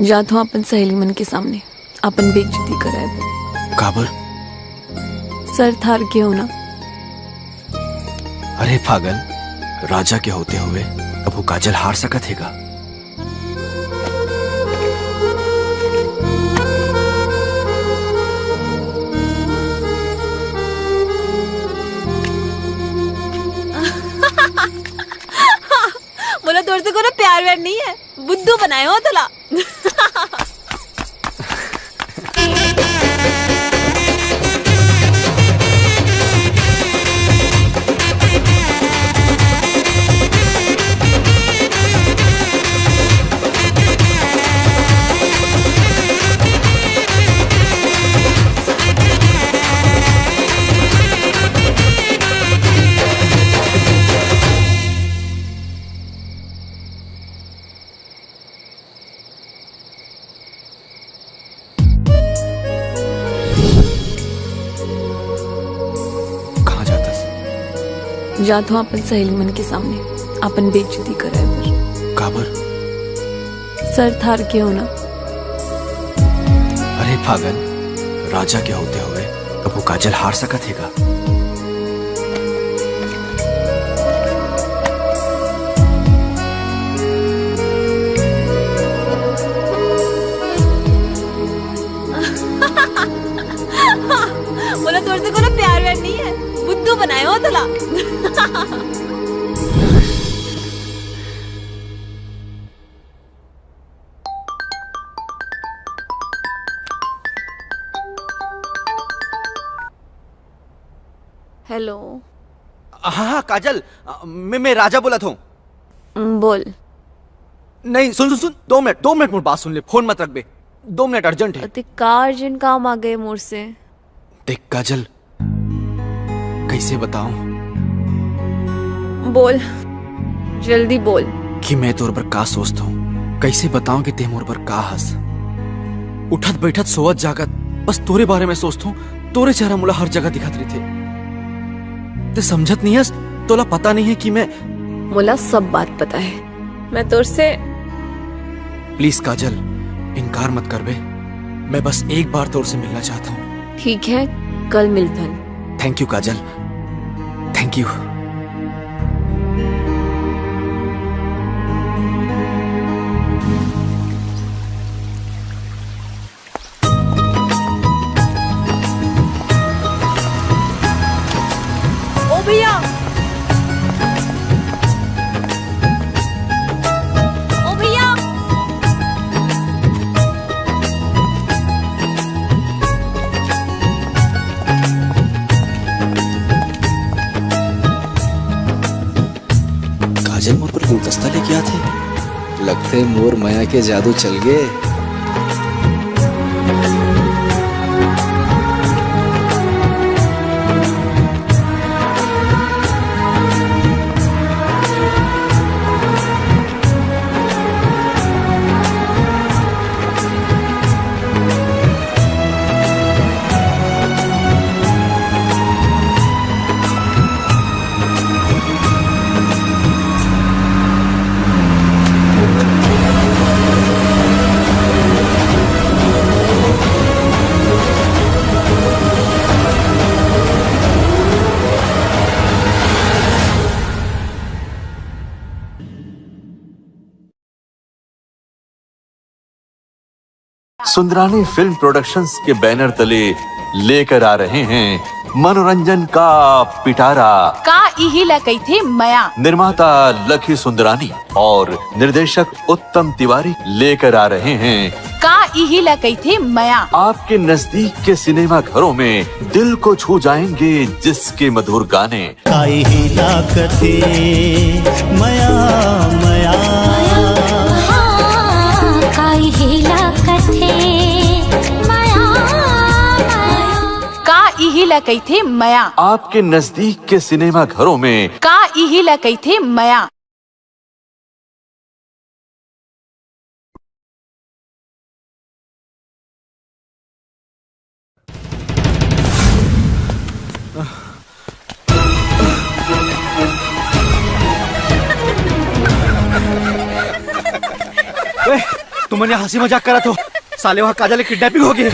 Speaker 6: जात हूँ अपन सहेली मन के सामने अपन बेइज्जती कराए।
Speaker 4: काबर?
Speaker 6: सर थार के हो ना।
Speaker 4: अरे पागल, राजा के होते हुए अब वो काजल हार सकत हैगा?
Speaker 6: बोला तोर से कोनो प्यार व्यार नहीं है, बुद्धू बनाए हो तला। जात हूँ अपन सहेली मन के सामने अपन बेइज्जती कराए पर।
Speaker 4: काबर?
Speaker 6: सर थार के हो ना।
Speaker 4: अरे पागल, राजा के होते हुए अब वो काजल हार सकत हैगा?
Speaker 6: बोला तोर से कोनो प्यार व्यार नहीं है, बुद्धू बनाए हो तला। हेलो।
Speaker 15: हाँ हाँ काजल, मैं राजा बोला था।
Speaker 6: बोल।
Speaker 15: नहीं सुन सुन सुन, 2 मिनट मोर बात सुन ले, फोन मत रख बे, 2 मिनट अर्जेंट है।
Speaker 6: का अर्जेंट काम आ गए मोर से।
Speaker 4: देख काजल, कैसे बताऊं?
Speaker 6: बोल, जल्दी बोल।
Speaker 4: कि मैं तोर पर का सोचता हूँ, कैसे बताऊं कि ते मोर पर का हंस। उठत बैठत सोवत जागत बस तोरे बारे में सोचता हूँ, तोरे चेहरा मुला हर जगह दिखत रही थे। ते समझत नहीं है, तोला पता नहीं है कि मैं।
Speaker 6: मुला सब बात पता है, मैं तोर से।
Speaker 4: प्लीज काजल, इनकार मत कर बे, मैं बस एक बार तोर से मिलना चाहता हूँ।
Speaker 6: ठीक है, कल मिलतन।
Speaker 4: Thank you Kajal, thank you.
Speaker 6: ओ भैया, ओ भैया।
Speaker 4: काजल मोर पर गुलदस्ता लेके आते, लगते मोर माया के जादू चल गए।
Speaker 19: सुंदरानी फिल्म प्रोडक्शंस के बैनर तले लेकर आ रहे हैं मनोरंजन का पिटारा।
Speaker 18: का इही लकई थे मया।
Speaker 19: निर्माता लकी सुंदरानी और निर्देशक उत्तम तिवारी लेकर आ रहे हैं
Speaker 18: का
Speaker 20: इही ला कही मया।
Speaker 19: आपके नजदीक के सिनेमा घरों में दिल को छू जाएंगे जिसके मधुर गाने।
Speaker 8: काई हीला कथे मया मया,
Speaker 9: काई हीला कथे मया
Speaker 20: का इही ला कही मया।
Speaker 19: आपके नजदीक के सिनेमा घरों में
Speaker 20: का इही ला कही मया।
Speaker 15: तुमने हंसी मजाक करा तो साले वहाँ काजल की किडनैपिंग हो गई।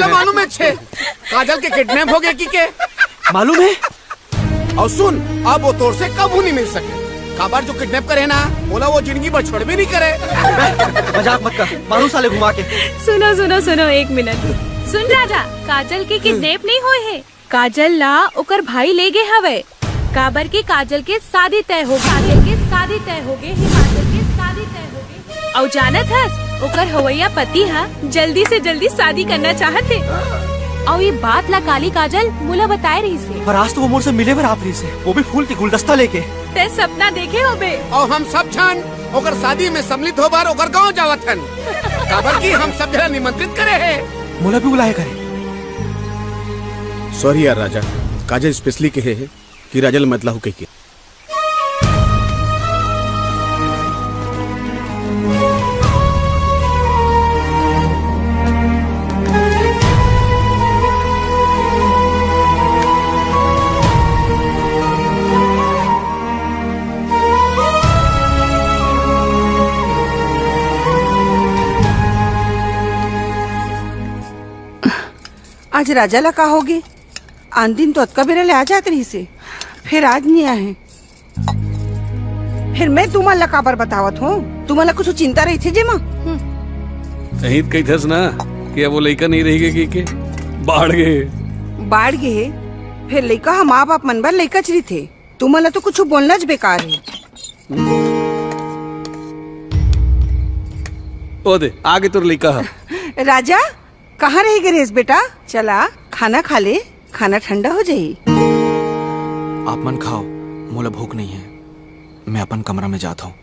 Speaker 5: मालूम है छे काजल के किडनैप हो गए की
Speaker 15: मालूम है।
Speaker 5: और सुन अब वो तोर से कब नहीं मिल सके। काबर जो किडनैप करे ना बोला वो जिंदगी भर छोड़ भी नहीं करे।
Speaker 15: मजाक मत कर, मारू साले घुमा के।
Speaker 18: सुनो सुनो सुनो एक मिनट सुन राजा, काजल के किडनैप नहीं हुए है। काजल ला ओकर भाई ले गए हवे। काबर के काजल के शादी तय हो गए, काजल के शादी तय हो गए, काजल के शादी तय हो गए। और जानत हस ओकर हवैया पति हा जल्दी से जल्दी शादी करना चाहते। और ये बात ला काली काजल मुला बताए रही से।
Speaker 15: पर आज तो वो मोर से मिले आप रही से, वो भी फूल की गुलदस्ता लेके।
Speaker 18: ते सपना देखे हो बे।
Speaker 5: और हम सब छन ओकर शादी में सम्मिलित हो बार ओकर गाँव जावत हन। काबर की हम सब जरा निमंत्रित करे है।
Speaker 15: मुला भी बुलाए करे।
Speaker 5: सॉरी यार राजा, काजल स्पेशली कहे है कि राजल मतला हो के।
Speaker 12: आज राजा ला का होगी। आन दिन तो अतका बेरा ले आ जात रही से, फिर आज नहीं आए। फिर मैं तुम्हारा काबर बतावत हूँ। तुम्हारा कुछ चिंता रही थी जेमा।
Speaker 11: कहीं कही थस ना कि वो लड़का नहीं रहेगी कि बाढ़ गए।
Speaker 12: बाढ़ गए फिर लड़का हम माँ बाप मन बार लड़का चरी थे। तुम्हारा तो कुछ बोलना ज बेकार है।
Speaker 11: ओ दे आगे तुर लड़का
Speaker 12: राजा कहाँ रह गए रेस बेटा? चला खाना खा ले, खाना ठंडा हो जाये।
Speaker 4: आप मन खाओ, मोला भूख नहीं है। मैं अपन कमरा में जाता हूँ।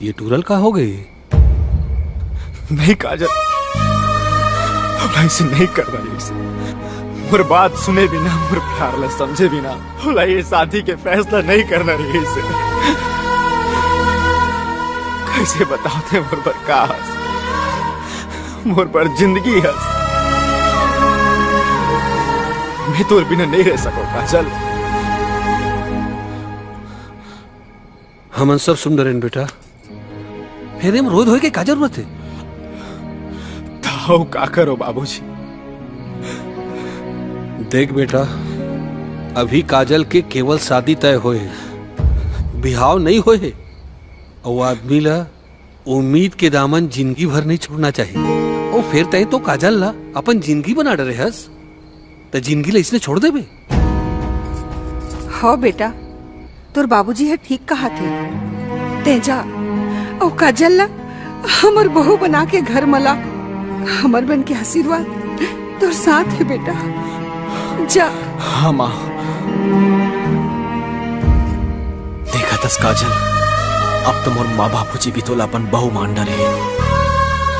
Speaker 11: ये टूरल का हो गई?
Speaker 15: नहीं काजल, ऐसे नहीं कर रही इसे। मोर बात सुने बिना, मोर प्यार ला समझे बिना बोला ये शादी के फैसला नहीं करना रही इसे। कैसे बताते मोर पर का हस, मोर पर जिंदगी हस। मैं तो बिना नहीं रह सको काजल।
Speaker 11: हमन सब सुन डरेन बेटा, फिर हम रोज होए के का जरूरत है?
Speaker 15: ताऊ का करो बाबूजी।
Speaker 11: देख बेटा, अभी काजल के केवल शादी तय होए, बिहाव नहीं होए। और आदमी ला उम्मीद के दामन जिंदगी भर नहीं छोड़ना चाहिए। और फिर तय तो काजल ला अपन जिंदगी बना डरे हस, तो जिंदगी ला इसने छोड़ देबे।
Speaker 12: हाँ बेटा, तोर बाबूजी है ठीक कहा थे। तेजा और काजल ला हमर बहू बना के घर मला। हमर बन के आशीर्वाद तोर साथ है बेटा। जा।
Speaker 4: हाँ माँ। देखा तस काजल, अब तो मोर माँ बापूजी भी तोला अपन बहु मान डरे।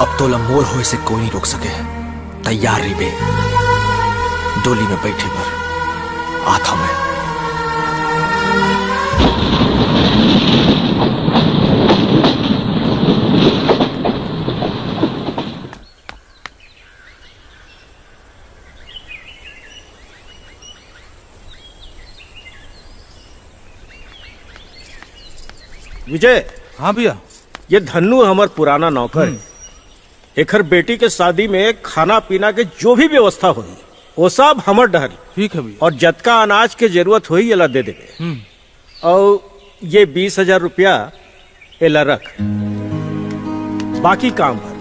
Speaker 4: अब तोला मोर होए से कोई नहीं रोक सके। तैयार रही बे, डोली में बैठे पर आता मैं।
Speaker 21: विजय। हाँ भैया। ये धन्नू हमार पुराना नौकर है। एकर बेटी के शादी में खाना पीना के जो भी व्यवस्था हुई वो सब हमर डहर।
Speaker 22: ठीक है भैया।
Speaker 21: और जतका अनाज के जरूरत हुई ये ला दे देवे। और ये 20,000 रुपया एला रख, बाकी काम भर।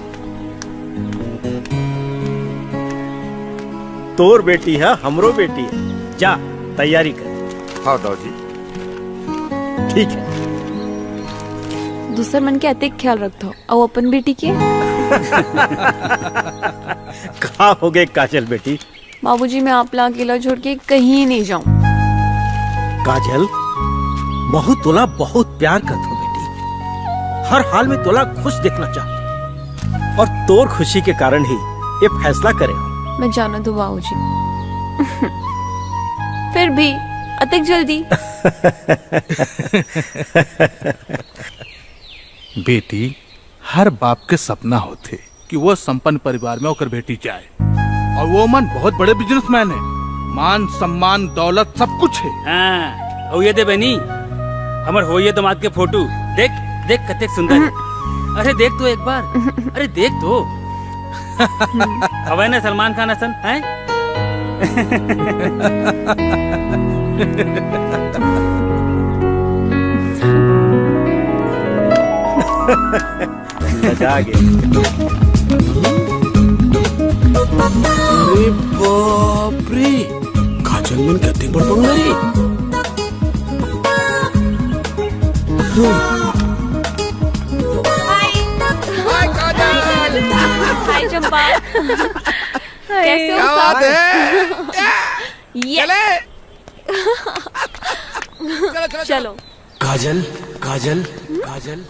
Speaker 21: तोर बेटी है, हमरो बेटी है। जा तैयारी कर।
Speaker 23: हाँ दाऊजी।
Speaker 21: ठीक है।
Speaker 6: दूसर मन के अतिक ख्याल रखो और अपन बेटी के
Speaker 21: कहाँ हो गए काजल बेटी?
Speaker 6: बाबूजी मैं आपला अकेला छोड़ के कहीं नहीं जाऊं।
Speaker 21: काजल महू तोला बहुत प्यार करत हो बेटी, हर हाल में तोला खुश देखना चाहती और तोर खुशी के कारण ही ये फैसला करे हो।
Speaker 6: मैं जाना दो बाबूजी। फिर भी अतिक जल्दी।
Speaker 2: बेटी हर बाप के सपना होते कि वो संपन्न परिवार में होकर बेटी जाए, और वो मन बहुत बड़े बिजनेसमैन है, मान सम्मान दौलत सब कुछ है।
Speaker 22: हाँ, हो ये दे बनी हमर हो ये दामाद के फोटो देख देख कते सुंदर है। अरे देख तो एक बार, अरे देख तो हवे ना सलमान खान हसन है।
Speaker 21: मजा आ गया।
Speaker 23: अरे बाप रे, काजल मन कितनी बड़ बंगारी।
Speaker 6: हाय चंपा। कैसे हो
Speaker 5: बात
Speaker 6: सब?
Speaker 5: चले।
Speaker 6: चलो।
Speaker 4: काजल काजल काजल।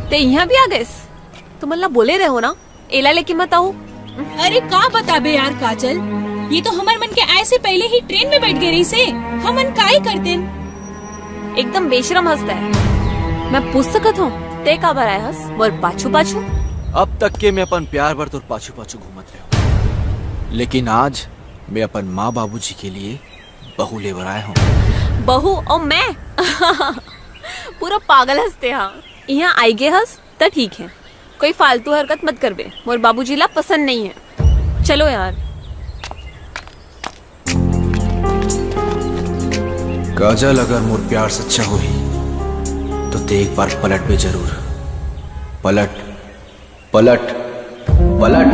Speaker 6: ते यहाँ भी आ गए? तुम अल्लाह बोले रहे हो ना एला लेके मत आओ।
Speaker 18: अरे का बताबे यार काजल, ये तो हमार मन के आए से पहले ही ट्रेन में बैठ गए रही से हमन काई करते।
Speaker 6: एकदम बेशरम हंसता है। मैं पूछ सकत हूँ ते का बार आया हंस और पाछू पाछू?
Speaker 4: अब तक के मैं अपन प्यार भर तो पाछू पाछू घूमत रहे, लेकिन आज मैं अपन माँ बाबूजी के लिए बहू लेकर आया हूँ।
Speaker 6: बहू और मैं? पूरा पागल हंसते। हाँ यहाँ आई गे हंस तो ठीक है, कोई फालतू हरकत मत कर बे, मोर बाबूजी ला पसंद नहीं है। चलो यार।
Speaker 4: काजल अगर मोर प्यार सच्चा हो ही तो ते एक बार पलट बे जरूर। पलट पलट पलट।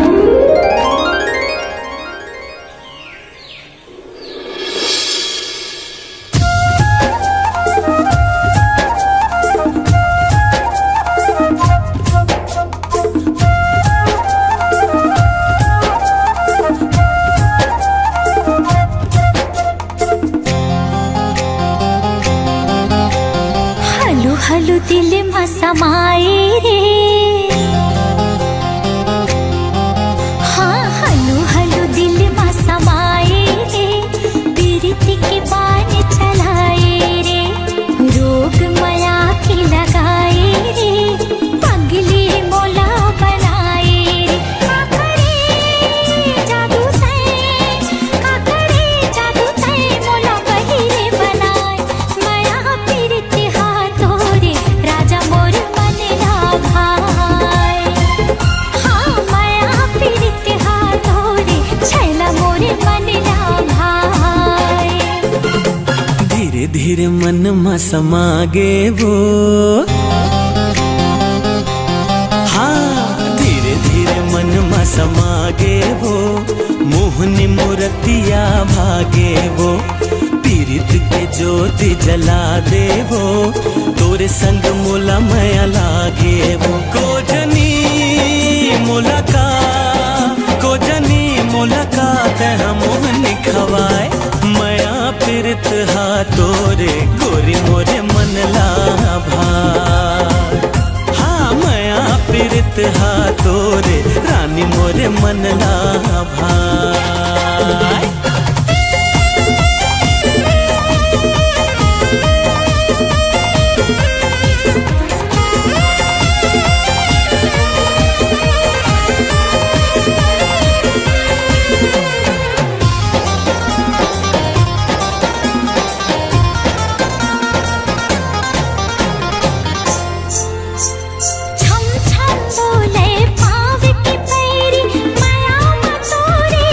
Speaker 9: हलू दिल में समाए रे, हाँ हलू हलू दिल में समाए रे, पीरिति के बान चलाए रे, रोग माया की लगाए रे, पगली मोला बनाए रे। काकरे जादू तय मोला बहिरे बनाए, माया पीरिति हाथों रे राजा मोर मन ना भाई। हाँ माया पीरिति हाथों रे छैला मोर मन ना भाई।
Speaker 8: धीरे धीरे मन में समा गे वो, हाँ धीरे धीरे मन में समा गे वो, मोहनी मूर्तिया भागे वो, पीरित के ज्योति जला दे वो, तोरे संग मोला माया लागे वो। कोजनी मुलाकात है मोहनी खवाए, माया पीरित हाथोरे गोरी मोरे मन ला भाई। हाँ माया पीरित हाथोरे रानी मोरे मन ला भाई।
Speaker 9: छम छम बोले पाव की पैरी, माया मतोरे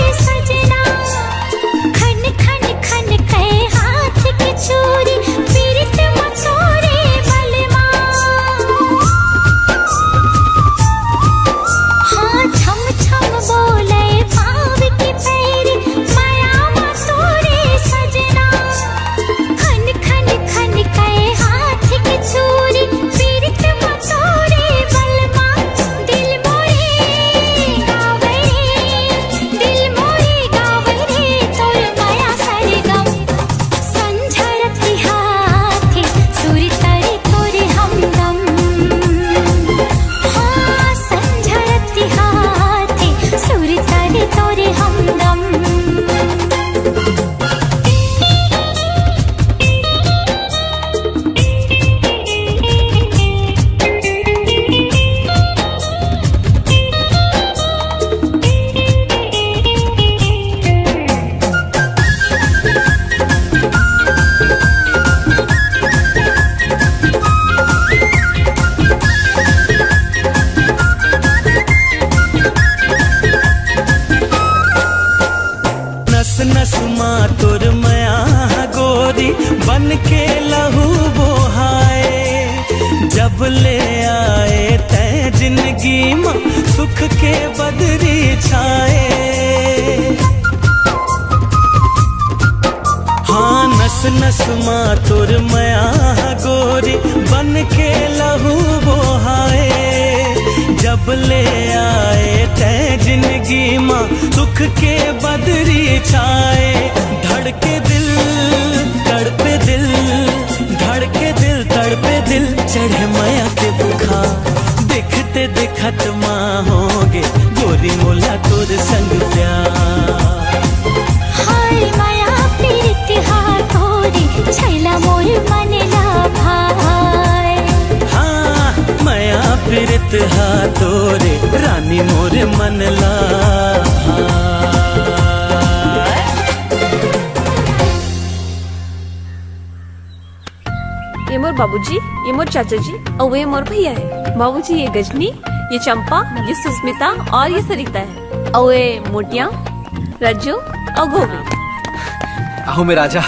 Speaker 8: बन के लहू बोहाए, जब ले आए तय जिंदगी में सुख के बदरी छाए। हाँ नस नस माँ तुर मया गोरी बन के लहू बोहाए, जब ले आए तय जिंदगी माँ सुख के बदरी छाए। धड़के दिल तड़पे दिल, धड़के दिल तड़पे दिल, चढ़े माया के बुखार। देखते देखत माँ होगे गोरी मोला तोर संग प्यार।
Speaker 9: हाय माया प्रीति हाथोरी छैला मोर मन ला भाई।
Speaker 8: हाँ माया प्रीत हाथोरे रानी मोर मन ला भाई।
Speaker 6: ये मोर बाबूजी, ये मोर चाचा जी और ये मोर भैया है। बाबूजी ये गजनी, ये चंपा, ये सुस्मिता और ये सरिता है। और ये मोटिया, रज्जू और गोभी।
Speaker 4: आओ मेरा राजा।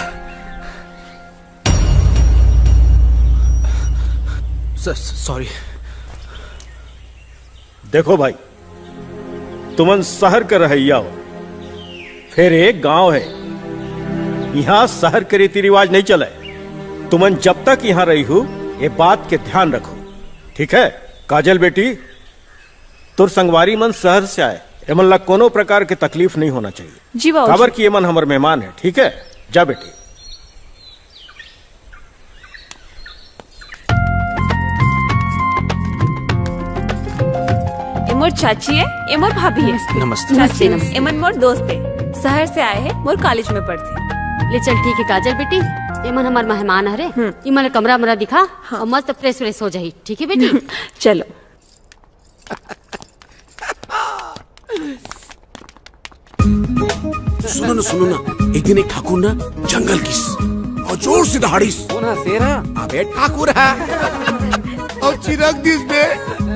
Speaker 4: सॉरी।
Speaker 21: देखो भाई, तुमन शहर का रहैया हो, फिर एक गांव है, यहाँ शहर के रीति रिवाज नहीं चले। तुमन जब तक यहाँ रही हो ये बात के ध्यान रखो, ठीक है? काजल बेटी, तुर संगवारी मन शहर से आए, एमन ला कोनो प्रकार के तकलीफ नहीं होना चाहिए।
Speaker 6: जी बाबूजी।
Speaker 21: खबर की एमन हमारे मेहमान है, ठीक है? जा बेटी।
Speaker 6: मोर चाची है, ये मोर भाभी है।
Speaker 4: नमस्ते।
Speaker 6: चाची एमन मोर दोस्त है, शहर से आए हैं, मोर कॉलेज में पढ़ते।
Speaker 17: ले चल ठीक है काजल बेटी, ये मन हमार मेहमान हरे, ये मन कमरा मरा दिखा और मस्त फ्रेश फ्रेश हो जाही, ठीक है बेटी?
Speaker 6: चलो।
Speaker 23: सुनो ना, एक दिन एक ठाकुर ना जंगल किस और जोर से दहाड़ीस।
Speaker 15: शेरा
Speaker 5: अबे ठाकुर है और चिरक दिस बे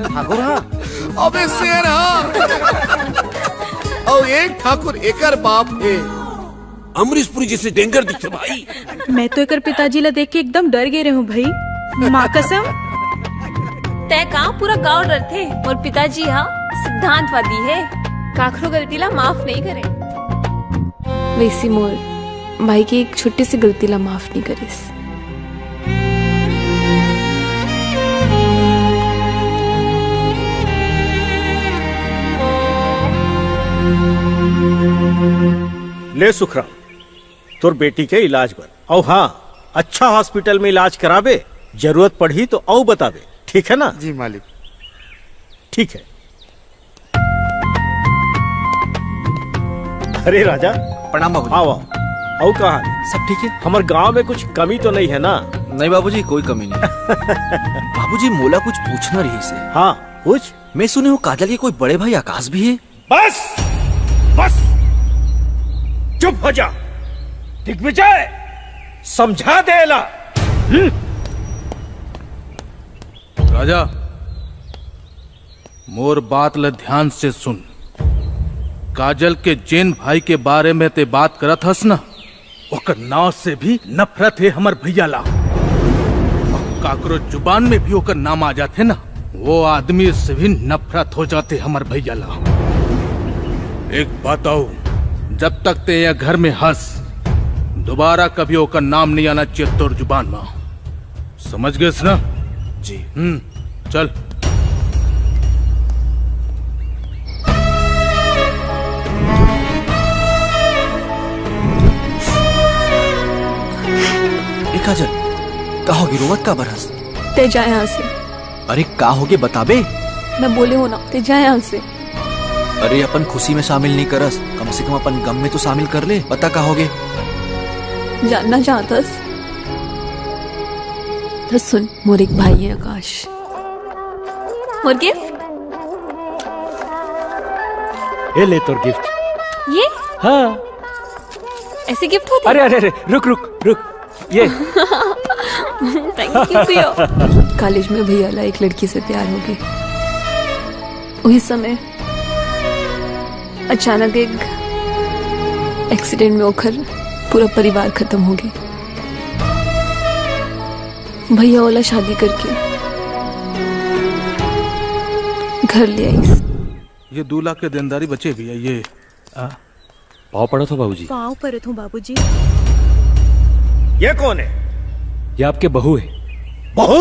Speaker 15: ठाकुर है,
Speaker 5: अबे शेर है। और एक ठाकुर एकर बाप है।
Speaker 23: अमरीशपुरी जैसे डेंगर दिखते भाई।
Speaker 18: मैं तो एकर पिताजी ला देख के एकदम डर गए हूँ भाई, माँ कसम।
Speaker 6: तय कहाँ पूरा गांव डरते, और पिताजी हाँ सिद्धांतवादी है, काखरो गलती ला माफ नहीं करे। वैसी मोर भाई की एक छोटी सी गलती ला माफ नहीं करिस।
Speaker 21: ले सुखराम, तोर बेटी के इलाज बर, और हाँ अच्छा हॉस्पिटल में इलाज कराबे, जरूरत पड़ी तो औ बताबे, ठीक है ना?
Speaker 5: जी मालिक।
Speaker 21: ठीक है। अरे राजा,
Speaker 4: प्रणाम बाबूजी।
Speaker 21: आओ आओ। आओ कहा
Speaker 4: सब ठीक है?
Speaker 21: हमारे गांव में कुछ कमी तो नहीं है ना?
Speaker 4: नहीं बाबूजी, कोई कमी नहीं। बाबूजी मोला कुछ पूछना रही से।
Speaker 21: हाँ पूछ।
Speaker 4: मैं सुने हूँ काजल के कोई बड़े भाई आकाश भी है।
Speaker 21: बस बस चुप हो जा दिग्विजय, समझा देला।
Speaker 2: राजा, मोर बात ल ध्यान से सुन। काजल के जैन भाई के बारे में ते बात करत हस ना, ओकर नाव से भी नफरत है हमर भैया ला। काकरो जुबान में भी ओकर नाम आ जाते ना, वो आदमी से भी नफरत हो जाते हमर भैया ला। एक बात आओ, जब तक ते यह घर में हंस, दोबारा कभी ओकर नाम नहीं आना चाहिए तोर जुबान में, समझ गए ना?
Speaker 23: जी।
Speaker 2: चल।
Speaker 4: काजल, का होगी रोवत का बरस?
Speaker 6: ते जा यहाँ से।
Speaker 4: अरे का होगे बताबे?
Speaker 6: मैं बोले हो ना, ते जा यहाँ से।
Speaker 4: अरे अपन खुशी में शामिल नहीं करस, कम से कम अपन गम में तो शामिल कर ले। बता का होगे?
Speaker 6: जानना चाहतस तो सुन, मोर एक भाई है आकाश। मोर गिफ्ट
Speaker 21: ये ले तोर गिफ्ट।
Speaker 6: ये?
Speaker 21: हाँ।
Speaker 6: ऐसे गिफ्ट होते?
Speaker 21: अरे अरे अरे, रुक रुक रुक, ये
Speaker 6: थैंक यू भैया। कॉलेज में भैया ला एक लड़की से प्यार हो गई। उस समय अचानक एक एक्सीडेंट में होकर पूरा परिवार खत्म हो गया। भैया वाला शादी करके घर ले आई।
Speaker 2: ये 2 लाख के देनदारी बचे भैया। ये
Speaker 1: पाँव पड़ा था बाबूजी।
Speaker 18: पाँव पर हूँ बाबूजी।
Speaker 16: ये कौन है?
Speaker 1: ये आपके बहू है।
Speaker 16: बहू?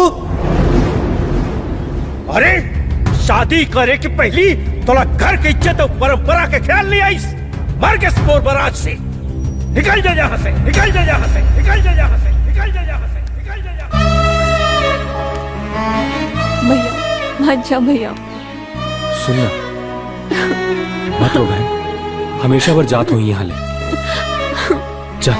Speaker 16: अरे शादी करे के पहली तोला घर की इज्जत और परंपरा के ख्याल नहीं आई। मर के स्पोर बराज से निकल जा यहाँ से, निकल जा यहाँ से, निकल जा यहाँ से, निकल जा यहाँ से, निकल जा यहाँ से।
Speaker 6: भैया मत जा भैया।
Speaker 1: सुनना मत रो बहन, हमेशा भर जात हुई यहाँ ले। चल।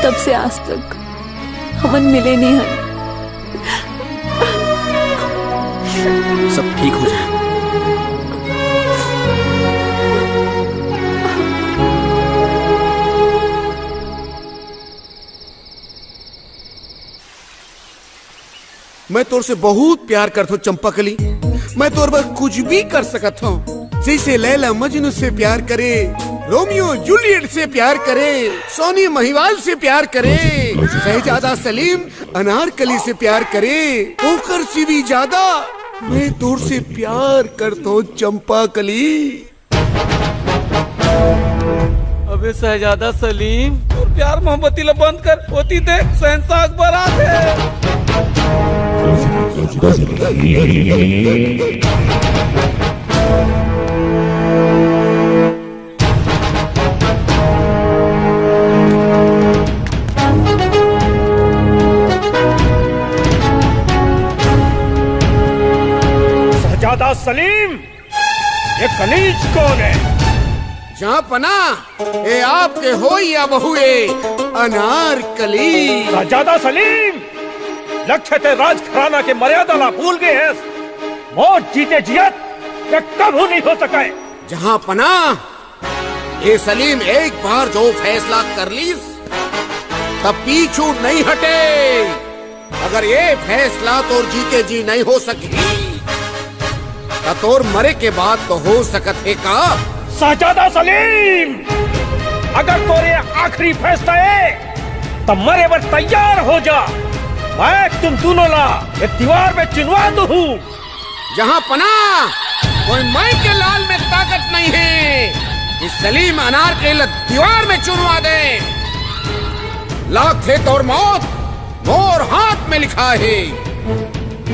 Speaker 6: तब से आज तक हमन मिले नहीं हैं।
Speaker 1: सब ठीक हो जाए।
Speaker 5: मैं तोर से बहुत प्यार करता हूँ चंपाकली। मैं तोर पर कुछ भी कर सकता हूँ। जैसे लैला मजनू से प्यार करे, रोमियो जूलियट से प्यार करे, सोनी महिवाल से प्यार करे, शहजादा सलीम अनारकली से प्यार करे, ओकर से भी ज्यादा मैं तोर से प्यार करता हूँ चंपाकली।
Speaker 11: अबे शहजादा सलीम, और प्यार मोहब्बती ला बंद कर। होती देख शहंशाह अकबर आते।
Speaker 16: शहजादा सलीम, ये कनीज कौन है?
Speaker 5: जहाँ पना ये आपके हो या बहुए अनारकली।
Speaker 16: शहजादा सलीम, लगते थे राज घराना के मर्यादा ला भूल गए हैं। मौत जीते जियत ये कभी नहीं हो सका है।
Speaker 5: जहाँ पना ये सलीम एक बार जो फैसला कर लीस तब पीछू नहीं हटे। अगर ये फैसला तो जीते जी नहीं हो सकी तो तोर मरे के बाद तो हो सकत है का?
Speaker 16: शहजादा सलीम, अगर तोरे आखिरी फैसला है तो मरे पर तैयार हो जा। मैं तुम दोनों ला एक दीवार में चिनवा दूँ।
Speaker 5: जहाँ पना कोई माई के लाल में ताकत नहीं है कि सलीम अनारकली दीवार में चुनवा दे। लाख थे तोर मौत मोर हाथ में लिखा है।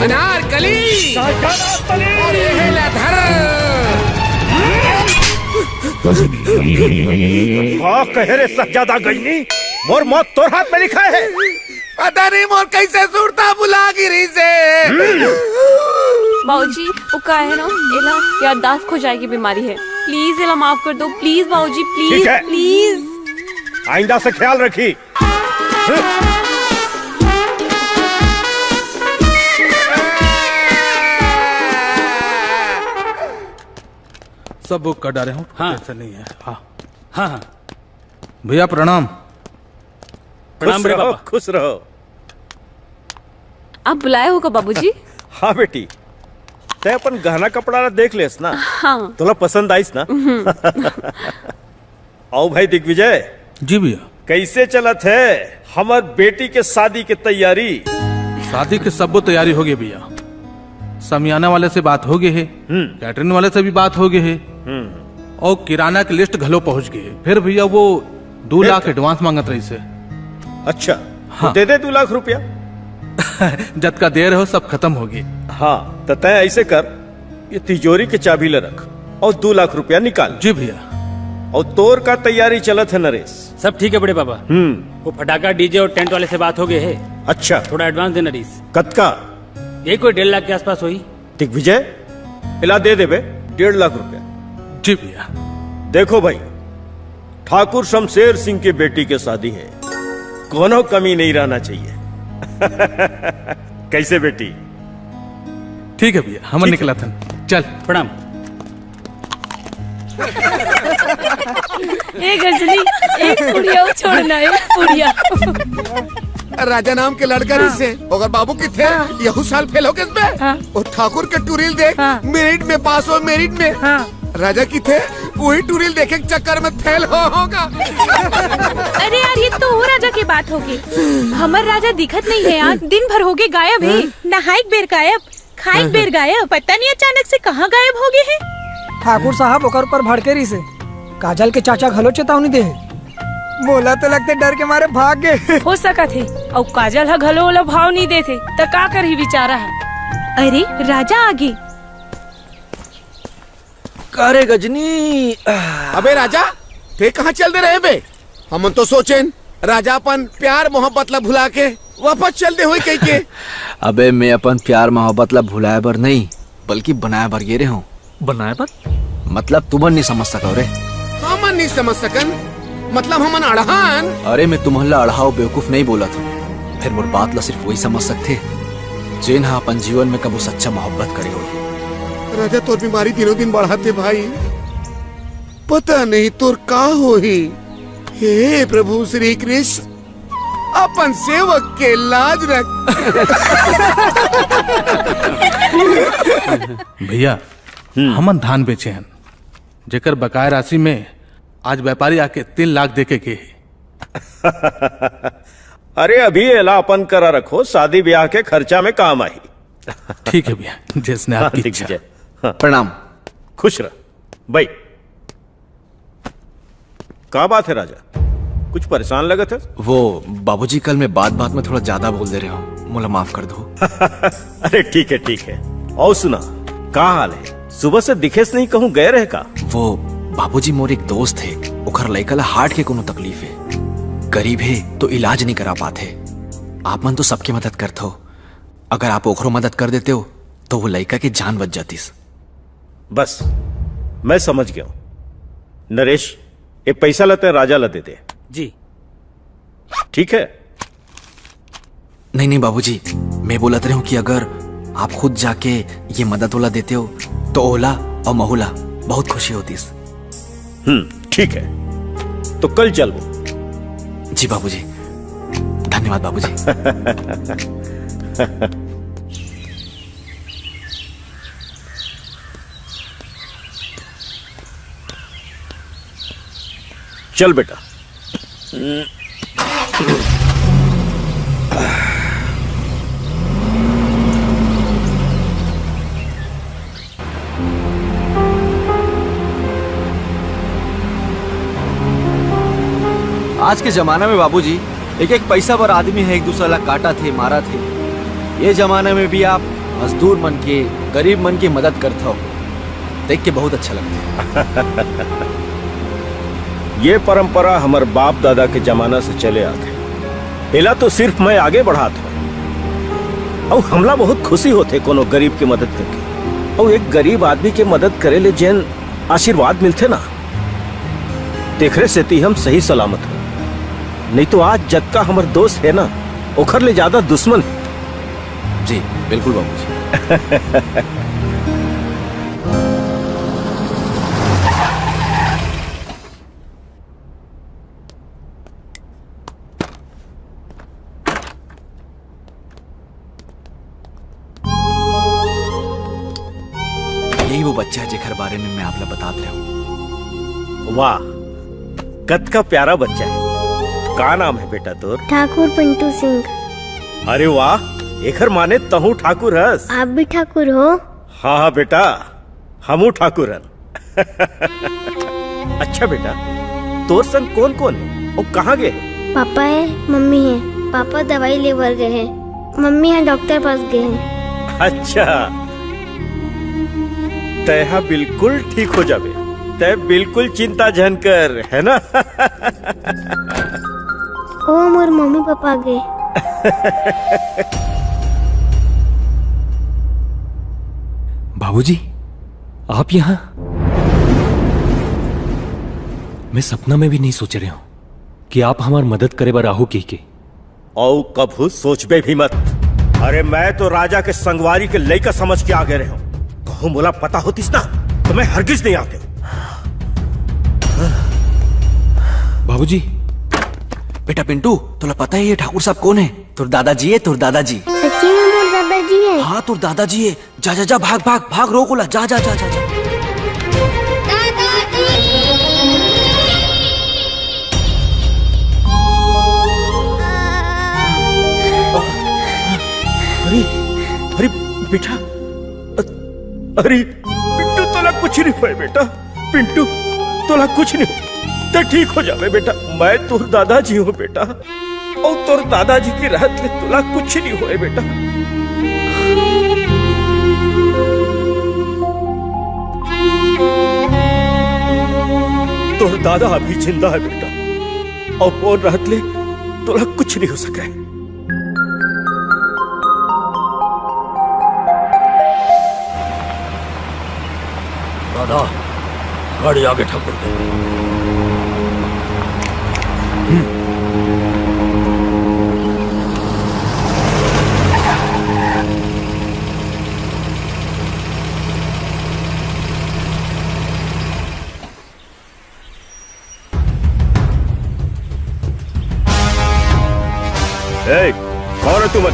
Speaker 5: अनारकली और ये है लधर।
Speaker 16: हाँ कह रे शहजादा गजनी, मोर मौत तोर हाथ में लिखा है।
Speaker 5: पता नहीं मोर कैसे सुरता बुला गिरी से।
Speaker 6: बाबूजी वो का है ना, एला याददाश्त खो जाएगी बीमारी है। प्लीज एला माफ कर दो। प्लीज बाबूजी, प्लीज प्लीज।
Speaker 16: आइंदा से ख्याल रखी।
Speaker 2: सब बुक कर डाले हूँ।
Speaker 22: हाँ।
Speaker 2: ऐसा नहीं है। हाँ
Speaker 22: हाँ हाँ
Speaker 2: भैया प्रणाम।
Speaker 16: खुश रहो, खुश रहो।
Speaker 6: आप बुलाए हो का बाबूजी?
Speaker 16: हाँ बेटी, ते अपन गहना कपड़ा देख लेस ना।
Speaker 6: हाँ।
Speaker 16: तोला पसंद आईस ना? आओ भाई दिग्विजय।
Speaker 2: जी भैया।
Speaker 16: कैसे चलत है हमार बेटी के शादी की तैयारी?
Speaker 2: शादी की सब तैयारी हो गई भैया। समियाना वाले से बात हो गई है, कैटरिंग वाले से भी बात हो गई है, और किराना की लिस्ट घलो पहुंच गई है। फिर भैया वो 2 लाख एडवांस मांगत रही से।
Speaker 16: अच्छा हाँ। तो दे दे 2 लाख रुपया।
Speaker 2: जब का देर हो सब खत्म हो गई।
Speaker 16: हाँ तो तय ऐसे कर, ये तिजोरी के चाबी ले रख और 2 लाख रुपया निकाल।
Speaker 2: जी भैया।
Speaker 16: और तोर का तैयारी चलत है नरेश?
Speaker 22: सब ठीक है बड़े पापा। वो फटाका डीजे और टेंट वाले से बात हो गए है।
Speaker 16: अच्छा
Speaker 22: थोड़ा एडवांस दे नरेश।
Speaker 16: कत का?
Speaker 22: ये कोई 1.5 लाख के आसपास हुई।
Speaker 16: दिग्विजय इला दे दे बे 1.5 लाख रुपया।
Speaker 2: जी भैया।
Speaker 16: देखो भाई, ठाकुर शमशेर सिंह की बेटी के शादी है, कोनो कमी नहीं रहना चाहिए। कैसे बेटी?
Speaker 2: ठीक है भैया, हम निकला था। चल
Speaker 22: प्रणाम।
Speaker 18: एक गजनी, एक पुड़िया छोड़ना है, पुड़िया।
Speaker 5: राजा नाम के लड़का से अगर बाबू की थे यहू साल फेल हो गए इसमें। और ठाकुर के टूरिल देख, मेरिट में पास हो, मेरिट में राजा की थे वही टूरिल देखे के चक्कर में फेल होगा।
Speaker 18: अरे यार ये तो वो राजा की बात होगी। हमार राजा दिखत नहीं है यार, दिन भर हो गए गायब है। नहाइक बेर गायब, खाइक बेर गायब, पता नहीं अचानक से कहाँ गायब हो गए हैं।
Speaker 3: ठाकुर साहब ओकर ऊपर भड़के रही से काजल के चाचा घलो चेतावनी दे। बोला तो लगते डर के मारे भाग गए।
Speaker 18: हो सका थे और काजल हा घलो वाला भाव नहीं देते तो का कर ही विचारा है। अरे राजा आगे।
Speaker 15: अरे गजनी।
Speaker 5: अबे राजा ते कहाँ चल दे रहे बे? हम तो सोचेन राजा अपन प्यार मोहब्बत ला भुला के वापस चल दे हुई कह के।
Speaker 4: अबे मैं अपन प्यार मोहब्बत ला भुलाए बर नहीं बल्कि बनाए बर गे रहे हूँ।
Speaker 1: बनाए बर
Speaker 4: मतलब तुमन नहीं समझ सको रे।
Speaker 5: हमन नहीं समझ सकन मतलब हमन अड़हान।
Speaker 4: अरे मैं तुम्हारा अड़हाओ बेवकूफ नहीं बोला था। फिर मोर बात ला सिर्फ वही समझ सकते जेन हा अपन जीवन में कबो सच्चा मोहब्बत करे हो।
Speaker 5: राजा तोर बीमारी दिनों दिन बढ़ाते भाई, पता नहीं तोर का हो ही। हे प्रभु श्री कृष्ण अपन सेवक के लाज रख।
Speaker 2: भैया हमन धान बेचे हैं जेकर बकाया राशि में आज व्यापारी आके 3 लाख देके गए।
Speaker 16: अरे अभी एला अपन करा रखो, शादी ब्याह के खर्चा में काम आई।
Speaker 2: ठीक है भैया, जिसने आपकी इच्छा।
Speaker 4: प्रणाम।
Speaker 16: खुश रह भाई। क्या बात है राजा, कुछ परेशान लगा था?
Speaker 4: वो बाबूजी कल मैं बात बात में थोड़ा ज्यादा बोल दे रहे हो, मुझे माफ कर दो।
Speaker 16: अरे ठीक है। और सुना क्या हाल है? सुबह से दिखेस नहीं, कहूँ गए रहे का?
Speaker 4: वो बाबूजी मोर एक दोस्त है, ओखर लइका ला हार्ट के कोनो तकलीफ है, गरीब है तो इलाज नहीं करा पाते। आप मन तो सबकी मदद करते हो, अगर आप ओखरो मदद कर देते हो तो वो लइका की जान बच जातीस।
Speaker 16: बस मैं समझ गया हूं। नरेश ये पैसा लेते राजा ला दे दे।
Speaker 22: जी
Speaker 16: ठीक है।
Speaker 4: नहीं बाबूजी, मैं बोलत रहा हूँ कि अगर आप खुद जाके ये मदद ओला देते हो तो ओला और महुला बहुत खुशी होती।
Speaker 16: ठीक है तो कल चल।
Speaker 4: जी बाबूजी, धन्यवाद बाबूजी।
Speaker 16: चल बेटा।
Speaker 15: आज के जमाना में बाबूजी एक एक पैसा पर आदमी है एक दूसरा ला काटा थे मारा थे। ये जमाने में भी आप मजदूर मन के गरीब मन की मदद करते हो, देख के बहुत अच्छा लगता है।
Speaker 16: ये परंपरा हमारे बाप दादा के जमाना से चले आते। पहला तो सिर्फ मैं आगे बढ़ा था और हमला बहुत खुशी होते कोनो गरीब की मदद करके। और एक गरीब आदमी के मदद करे ले जैन आशीर्वाद मिलते ना, देखरे से ती हम सही सलामत हो। नहीं तो आज जद का हमारे दोस्त है ना ओखर ले ज्यादा दुश्मन।
Speaker 4: जी बिल्कुल बाबूजी। यही वो बच्चा है जेकर बारे में मैं आपने बता रहा हूँ।
Speaker 16: वाह, कद का प्यारा बच्चा है। का नाम है बेटा तोर?
Speaker 10: ठाकुर पिंटू सिंह।
Speaker 16: अरे वाह, एकर माने तहु ठाकुर हस।
Speaker 10: आप भी ठाकुर हो?
Speaker 16: हाँ बेटा, हमू ठाकुर हन। अच्छा बेटा, तोर संग कौन कौन है और कहाँ गए?
Speaker 10: पापा है, मम्मी है। पापा दवाई लेवर गए हैं, मम्मी है डॉक्टर पास गए हैं।
Speaker 16: अच्छा, तैहा बिल्कुल ठीक हो जावे, तय बिल्कुल चिंता जन कर, है ना?
Speaker 10: ओ मोर मम्मी पापा गए।
Speaker 1: बाबूजी, आप यहाँ? मैं सपना में भी नहीं सोच रहे हूँ कि आप हमारी मदद करे बार आहू की।
Speaker 16: औ कभू सोचबे भी मत। अरे मैं तो राजा के संगवारी के लइका समझ के आ गए रहे हूँ। कहूँ बोला पता होतीस ना तो मैं हरगिज नहीं आते।
Speaker 1: बाबूजी।
Speaker 4: बेटा पिंटू, तुला पता है ये ठाकुर साहब कौन है? तुर दादाजी है, तुर दादाजी।
Speaker 10: सच्ची में मोर दादाजी है?
Speaker 4: हाँ तुर दादाजी है। जा जा जा, भाग भाग भाग, रोक ओला, जा जा जा जा, जा।
Speaker 16: बेटा अरे पिंटू तोला कुछ नहीं हुए बेटा, पिंटू तोला कुछ नहीं तो ठीक हो जावे बेटा। मैं तोर दादाजी हूँ बेटा, और तोर दादाजी की राहत में तोला कुछ नहीं हुए बेटा। तोर दादा अभी जिंदा है बेटा, और वो राहत ले तोला कुछ नहीं हो सका।
Speaker 7: दादा गाड़ी आगे ठाकुर के।
Speaker 16: कौन है तुम?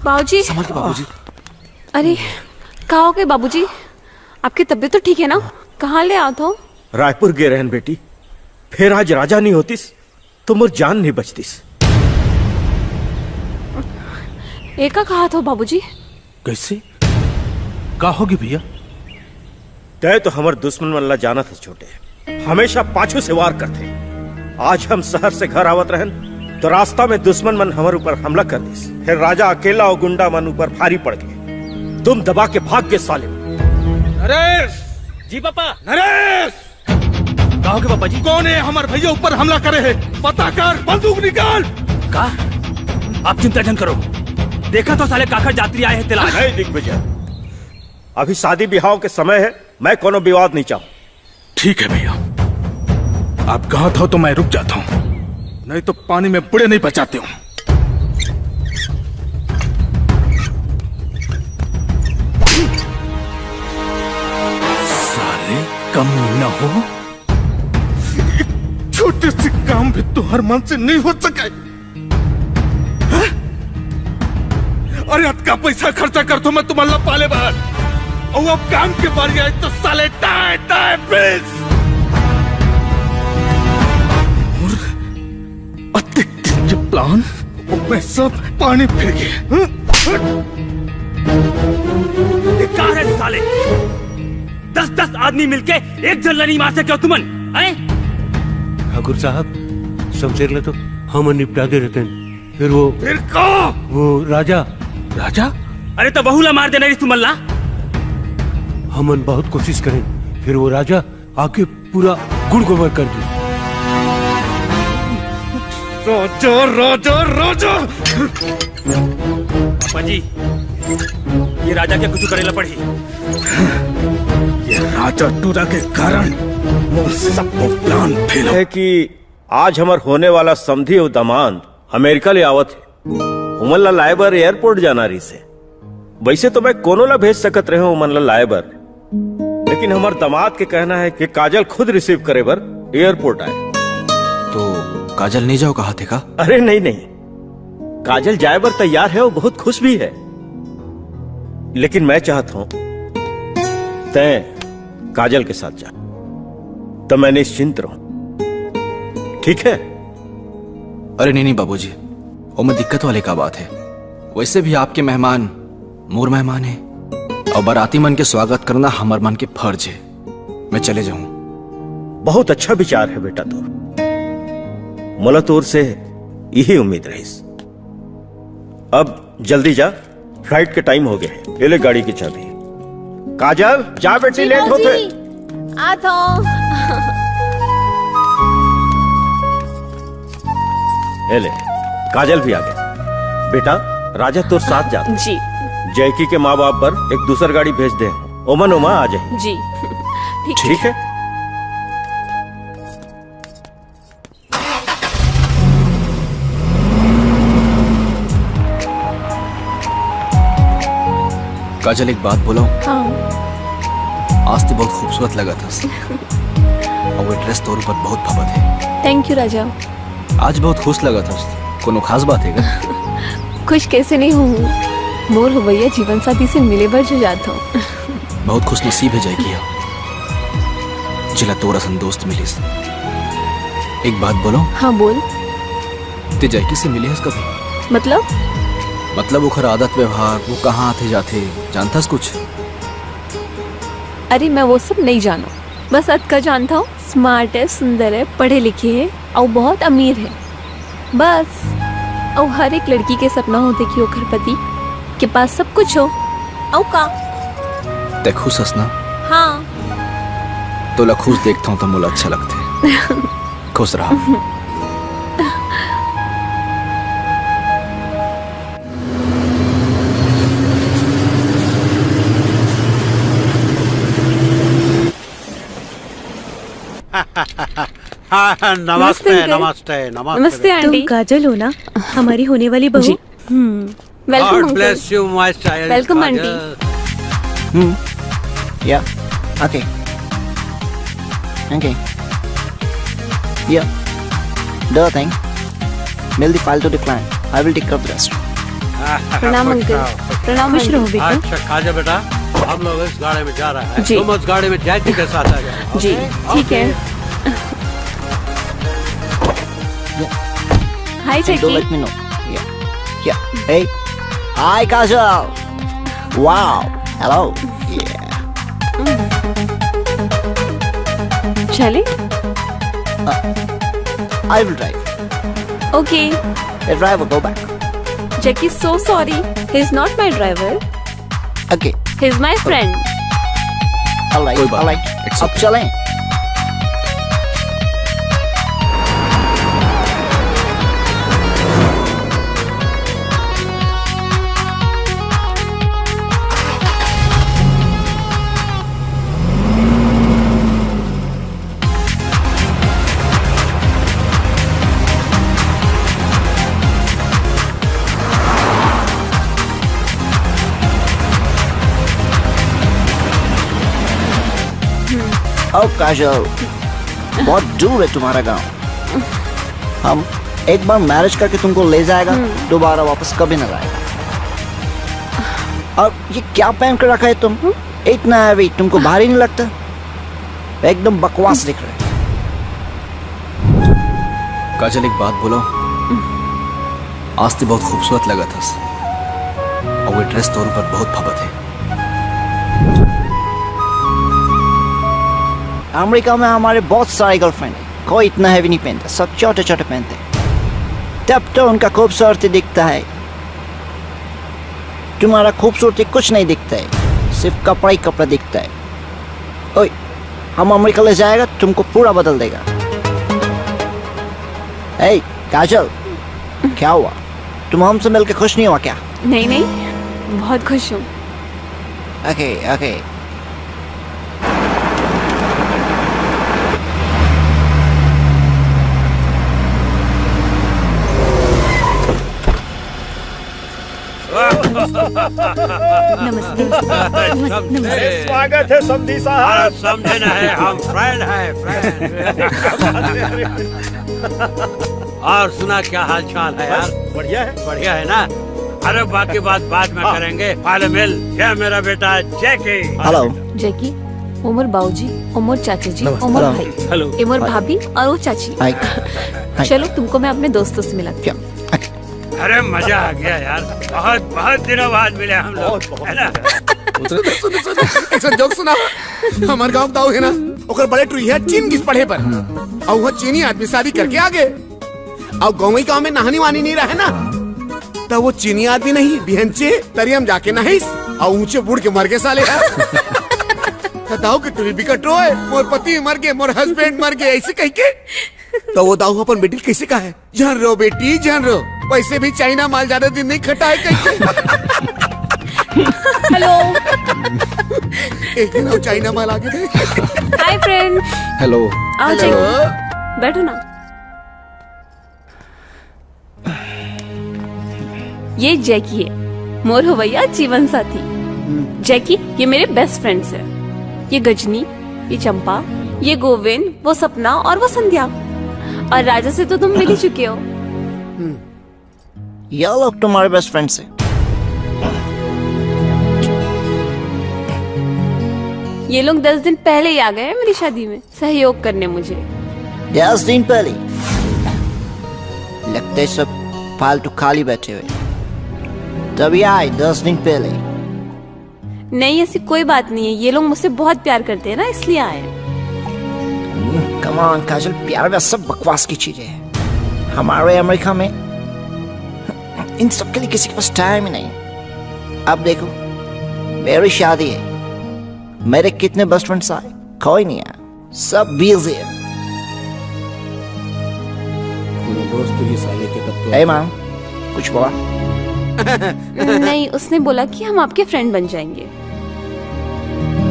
Speaker 6: बाबूजी,
Speaker 4: संभल के बाबूजी।
Speaker 6: अरे कहाँ हो गए बाबूजी? आपकी तबीयत तो ठीक है ना? कहाँ ले आओ तो?
Speaker 16: रायपुर गए रहन बेटी, फिर आज राजा नहीं होतीस तो मोर जान नहीं बचतीस।
Speaker 6: एका कहा था बाबूजी?
Speaker 16: कैसे का होगी भैया? तय तो हमार दुश्मन मल्ला जाना था छोटे, हमेशा पाछू से वार करते। आज हम शहर से घर आवत रहन तो रास्ता में दुश्मन मन हमारे ऊपर हमला कर दिस। फिर राजा अकेला और गुंडा मन ऊपर भारी पड़ गए। तुम दबा के भाग गए साले।
Speaker 2: नरेश!
Speaker 22: जी पापा।
Speaker 2: नरेश!
Speaker 22: कहा हो पापा जी?
Speaker 2: कौन है हमारे भैया ऊपर हमला करे है? पता कर, बंदूक निकाल।
Speaker 22: का? आप चिंता न करो, देखा तो साले काखर यात्री आए हैं तिलाश।
Speaker 16: नहीं दिग्विजय, अभी शादी ब्याह के समय है, मैं कोनो विवाद नहीं चाहूं।
Speaker 2: ठीक है भैया, आप कहा था तो मैं रुक जाता हूँ, नहीं तो पानी में बुड़े नहीं बचाते हूँ। साले कम न हो, छोटे से काम भी तुम्हारे मन से नहीं हो सके। अरे अतका पैसा खर्चा कर तो मैं तुम्हारा पाले बाहर, और अब काम के बारे आए तो साले टाए टाए प्लीज। प्लान मैं सब पानी फिर गए।
Speaker 22: कहाँ है साले? 10-10 आदमी मिलके एक जल्ला नहीं मार सके तुमन?
Speaker 23: ठाकुर साहब, शमशेर ले तो हम निपटा दे रहते हैं, फिर वो राजा।
Speaker 22: राजा? अरे तो बहुला मार देना तुमल्ला।
Speaker 23: हमन बहुत कोशिश करें, फिर वो राजा आके पूरा गुड़ गोबर कर दी।
Speaker 2: राजा राजा राजा!
Speaker 22: पापा जी, ये राजा क्या कुछ करेला पड़ी?
Speaker 2: ये राजा टूरा के कारण वो सबको प्लान फेल
Speaker 16: है कि आज हमार होने वाला समधी और दामाद अमेरिका ले आवत है। उमन ला लाइबर एयरपोर्ट जाना रही से। वैसे तो मैं कोनो ला भेज सकत रहे उमन ला लाइबर, लेकिन हमार दामाद के कहना है कि काजल खुद रिसीव करे बर एयरपोर्ट आए।
Speaker 4: तो काजल नहीं जाओ कहा थे का?
Speaker 16: अरे नहीं नहीं, काजल जाए बर तैयार है और बहुत खुश भी है, लेकिन मैं चाहता हूं तय काजल के साथ जा, तो मैं निश्चिंत रहूं। ठीक है?
Speaker 4: अरे नहीं नहीं बाबूजी, वो में दिक्कत वाले का बात है। वैसे भी आपके मेहमान मोर मेहमान है, और बाराती मन के स्वागत करना हमार मन के फर्ज है। मैं चले जाऊं।
Speaker 16: बहुत अच्छा विचार है बेटा तोर। मोला तोर से यही उम्मीद रहीस। अब जल्दी जा, फ्लाइट के टाइम हो गया है। ले ले गाड़ी की चाबी। काजल जा बेटी, लेट होते।
Speaker 6: आता
Speaker 16: ले काजल भी आ गया। बेटा राजा तोर साथ जा।
Speaker 6: जी।
Speaker 16: जैकी के माँ बाप पर एक दूसर गाड़ी भेज दे। ओमन उमा आ जाए।
Speaker 6: जी
Speaker 16: ठीक है।
Speaker 4: काजल एक बात बोलो।
Speaker 6: हाँ।
Speaker 4: आज तो बहुत खूबसूरत लगा था और वो ड्रेस तोर ऊपर बहुत फबत है।
Speaker 6: थैंक यू राजा।
Speaker 4: आज बहुत खुश लगा था। कोनो खास बात है क्या?
Speaker 6: खुश कैसे नहीं हूँ, मोर हो भैया जीवन साथी से मिले भर जो जाता हूँ।
Speaker 4: बहुत खुश नसीब है जाएगी जिला तोरा सन दोस्त मिलिस। एक बात बोलो।
Speaker 6: हाँ बोल।
Speaker 4: ते जायकी से मिले हस कभी?
Speaker 6: मतलब
Speaker 4: ओखर आदत व्यवहार, वो कहाँ आते जाते जानता कुछ?
Speaker 6: अरे मैं वो सब नहीं जानो, बस अद का जानता हूँ स्मार्ट है, सुंदर है, पढ़े लिखे है और बहुत अमीर है बस। और हर एक लड़की के सपना होते कि ओखर पति के पास सब कुछ हो। और का
Speaker 4: ते खुश हस ना?
Speaker 6: हाँ।
Speaker 4: तो ला खुश देखता हूँ तो मुझे अच्छा लगता है। खुश रहा।
Speaker 23: नमस्ते नमस्ते
Speaker 18: नमस्ते आंटी। तुम काजल हो ना, हमारी होने वाली बहू?
Speaker 6: Welcome
Speaker 23: God bless you, my child.
Speaker 6: Welcome aunty.
Speaker 13: Yeah. Okay. Okay. Yeah. Do the thing. Mail the file to the client. I will take care of the rest.
Speaker 6: प्रणाम अंकल। प्रणाम
Speaker 18: खुश रहो बेटा।
Speaker 23: अच्छा काजल बेटा, हम लोग इस गाड़ी में जा रहे हैं।
Speaker 6: जी।
Speaker 23: तुम उस गाड़ी में जैकी के साथ आ जाओ।
Speaker 6: जी ठीक है। हाय
Speaker 13: Do
Speaker 6: Jackie.
Speaker 13: let me know. Yeah. Yeah. Hey. Hi, Kajal. Wow. Hello. Yeah.
Speaker 6: चले?
Speaker 13: I will drive.
Speaker 6: Okay.
Speaker 13: The driver, go back.
Speaker 6: Jackie is so sorry. He's not my driver.
Speaker 13: Okay.
Speaker 6: He's my friend.
Speaker 13: All right. All right. अब चलें. ओ काजल, बहुत दूर है तुम्हारा गांव। हम एक बार मैरिज करके तुमको ले जाएगा, दोबारा वापस कभी न लाएगा। और ये क्या पहन कर रखा है तुम? इतना हैवी, तुमको भारी नहीं लगता? एकदम बकवास दिख रहा है।
Speaker 4: काजल एक बात बोलो। आज तो बहुत खूबसूरत लगा था और वो ड्रेस तोर ऊपर बहुत फबत है।
Speaker 13: अमेरिका में हमारे बहुत सारे गर्लफ्रेंड हैं, कोई इतना हैवी नहीं पहनता, सब छोटे छोटे पहनते हैं। तब तो उनका खूबसूरती दिखता है, तुम्हारा खूबसूरती कुछ नहीं दिखता है, सिर्फ कपड़ा ही कपड़ा दिखता है। ओए, हम अमेरिका ले जाएगा, तुमको पूरा बदल देगा। ए काजल, क्या हुआ? तुम हमसे मिलकर खुश नहीं हुआ क्या?
Speaker 6: नहीं नहीं, बहुत खुश हूँ।
Speaker 13: Okay okay.
Speaker 18: नमस्ते।
Speaker 16: नमस्ते। स्वागत है समधी साहब।
Speaker 23: समझे ना है, हम फ्रेंड है फ्रेंड। और सुना क्या हाल चाल है यार?
Speaker 16: बढ़िया है।
Speaker 23: बढ़िया है ना? अरे बाकी बात बाद में करेंगे। फाले मिल, क्या मेरा बेटा जैकी।
Speaker 13: हेलो
Speaker 6: जैकी, उमर बाबूजी, उमर चाचा जी,
Speaker 13: नमस्ते।
Speaker 6: उमर
Speaker 13: हेलो।
Speaker 6: भाई,
Speaker 23: हेलो।
Speaker 6: उमर भाभी और वो चाची।
Speaker 13: हाय।
Speaker 6: चलो तुमको मैं अपने दोस्तों से मिलाती हूँ।
Speaker 23: अरे मजा आ गया यार, बहुत बहुत दिनों बाद मिले हम लोग, है ना?
Speaker 5: एक जोक सुना। हमारे गांव दाऊ है ना, ओकर बड़े ट्री है चीन किस पढ़े पर, और वह चीनी आदमी शादी करके आ गए। और गाँव में नहानी वानी नहीं रहे ना, तो वो चीनी आदमी नहीं बिहनचे तरियम जाके नहिस और ऊंचे बुढ़ के मर गए साले। दाऊ के टूरी बिकट रोए, मोर पति मर गए, मोर हस्बैंड मर गए, ऐसे कह के। तो वो दाऊ अपन बेटी कैसे कहा है, जान रो बेटी जान रो, वैसे भी चाइना माल ज्यादा दिन नहीं खटाए कैसे।
Speaker 6: हेलो।
Speaker 5: एक दिन वो चाइना माल आगे थे।
Speaker 6: Hi friend.
Speaker 11: हेलो।
Speaker 6: आओ जैकी, बैठो ना। ये जैकी है, मोर हवैया जीवन साथी। जैकी ये मेरे बेस्ट फ्रेंड्स है। ये गजनी, ये चंपा, ये गोविंद, वो सपना और वो संध्या। और राजा से तो तुम मिल ही चुके हो।
Speaker 13: ये लोग तुम्हारे बेस्ट फ्रेंड्स हैं।
Speaker 6: ये लोग 10 दिन पहले ही आ गए हैं मेरी शादी में सहयोग करने मुझे।
Speaker 13: 10 दिन पहले? लगते सब फालतू खाली बैठे हुए, तभी आए 10 दिन पहले।
Speaker 6: नहीं ऐसी कोई बात नहीं है, ये लोग मुझसे बहुत प्यार करते हैं ना, इसलिए आए।
Speaker 13: कम ऑन काजल, प्यार में सब बकवास की चीजें हैं। हमारे अमेरिका में इन सब के लिए किसी के पास टाइम ही नहीं। अब देखो मेरी शादी है, मेरे कितने बेस्ट फ्रेंड्स आए, कोई नहीं आया, सब बिजी है। ए मां, कुछ बोला?
Speaker 6: नहीं, उसने बोला कि हम आपके फ्रेंड बन जाएंगे।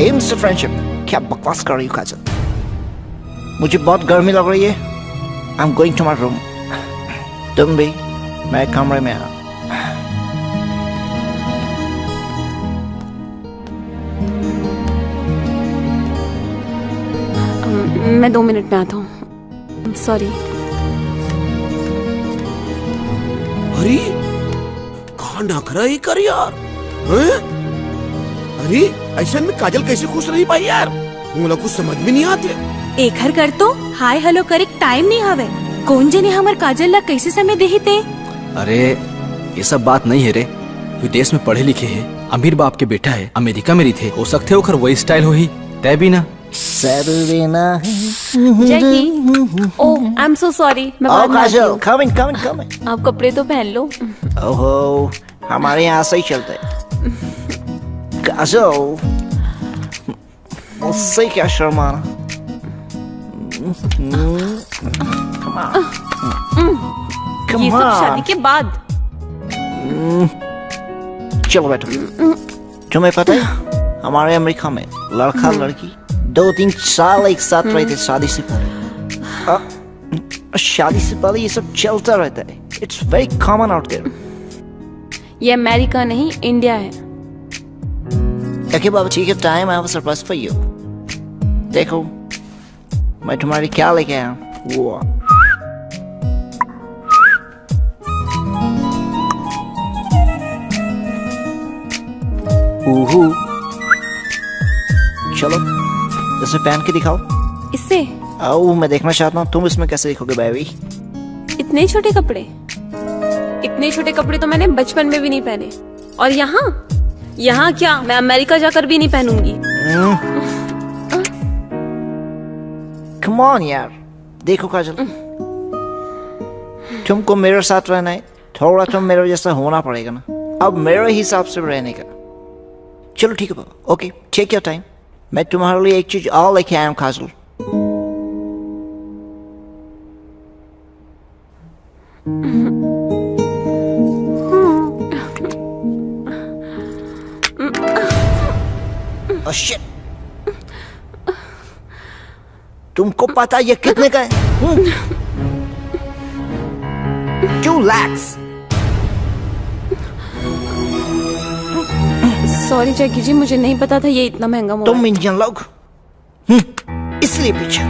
Speaker 13: एम्स फ्रेंडशिप, क्या बकवास कर रही हो काजल? मुझे बहुत गर्मी लग रही है। I am going to my room. तुम भी मेरे कमरे में आओ।
Speaker 6: मैं 2 मिनट में आता हूँ। सॉरी।
Speaker 5: अरे कहाँ नखरा ही कर यार। हैं? अरे ऐसा में काजल कैसे खुश रही भाई यार, मुझे कुछ समझ में नहीं आते।
Speaker 18: एक हर कर तो हाय हेलो करे टाइम नहीं हवे। कौन जने हमर काजल ला कैसे समय देते?
Speaker 4: अरे ये सब बात नहीं है रे, विदेश में पढ़े लिखे है, अमीर बाप के बेटा है, अमेरिका में रही थे, हो सकते हो वही स्टाइल हो ही तय भी ना।
Speaker 6: जैकी, ओह आई एम सो सॉरी। मैं बाद में आती
Speaker 13: काजल,
Speaker 6: हूँ।
Speaker 13: come in, come in, come in।
Speaker 6: आप कपड़े तो पहन लो।
Speaker 13: ओहो, हमारे यहाँ ऐसा ही चलता है। काजल, मुझसे क्या शर्माना।
Speaker 6: ये सब शादी के बाद।
Speaker 13: चलो बैठो। तुम्हें पता है हमारे अमेरिका में लड़का लड़की 2-3 साल एक साथ रहते शादी से पहले। शादी से पहले ये सब चलता रहता है। It's very common out there.
Speaker 6: ये अमेरिका नहीं इंडिया है।
Speaker 13: ओके बाबा ठीक है, time I have a surprise for you. देखो मैं तुम्हारे क्या लेके आया हूँ। वो चलो इसे पहन के दिखाओ।
Speaker 6: इससे?
Speaker 13: आओ मैं देखना चाहता हूँ तुम इसमें कैसे दिखोगे बेबी।
Speaker 6: इतने छोटे कपड़े? इतने छोटे कपड़े तो मैंने बचपन में भी नहीं पहने। और यहाँ क्या, मैं अमेरिका जाकर भी नहीं पहनूंगी।
Speaker 13: कम ऑन यार, देखो काजल, तुमको मेरे साथ रहना है, थोड़ा तुम मेरे जैसा होना पड़ेगा ना, अब मेरे हिसाब से रहने का। चलो ठीक है बाबा, ओके टेक योर टाइम। मैं तुम्हारे लिए एक चीज और लेके आया हूँ काजल। Oh shit! तुमको पता ये कितने का है? 2 lakhs।
Speaker 6: सॉरी जैकी जी, मुझे नहीं पता था ये इतना महंगा मोबाइल।
Speaker 13: तुम इंडियन लोग इसलिए पीछे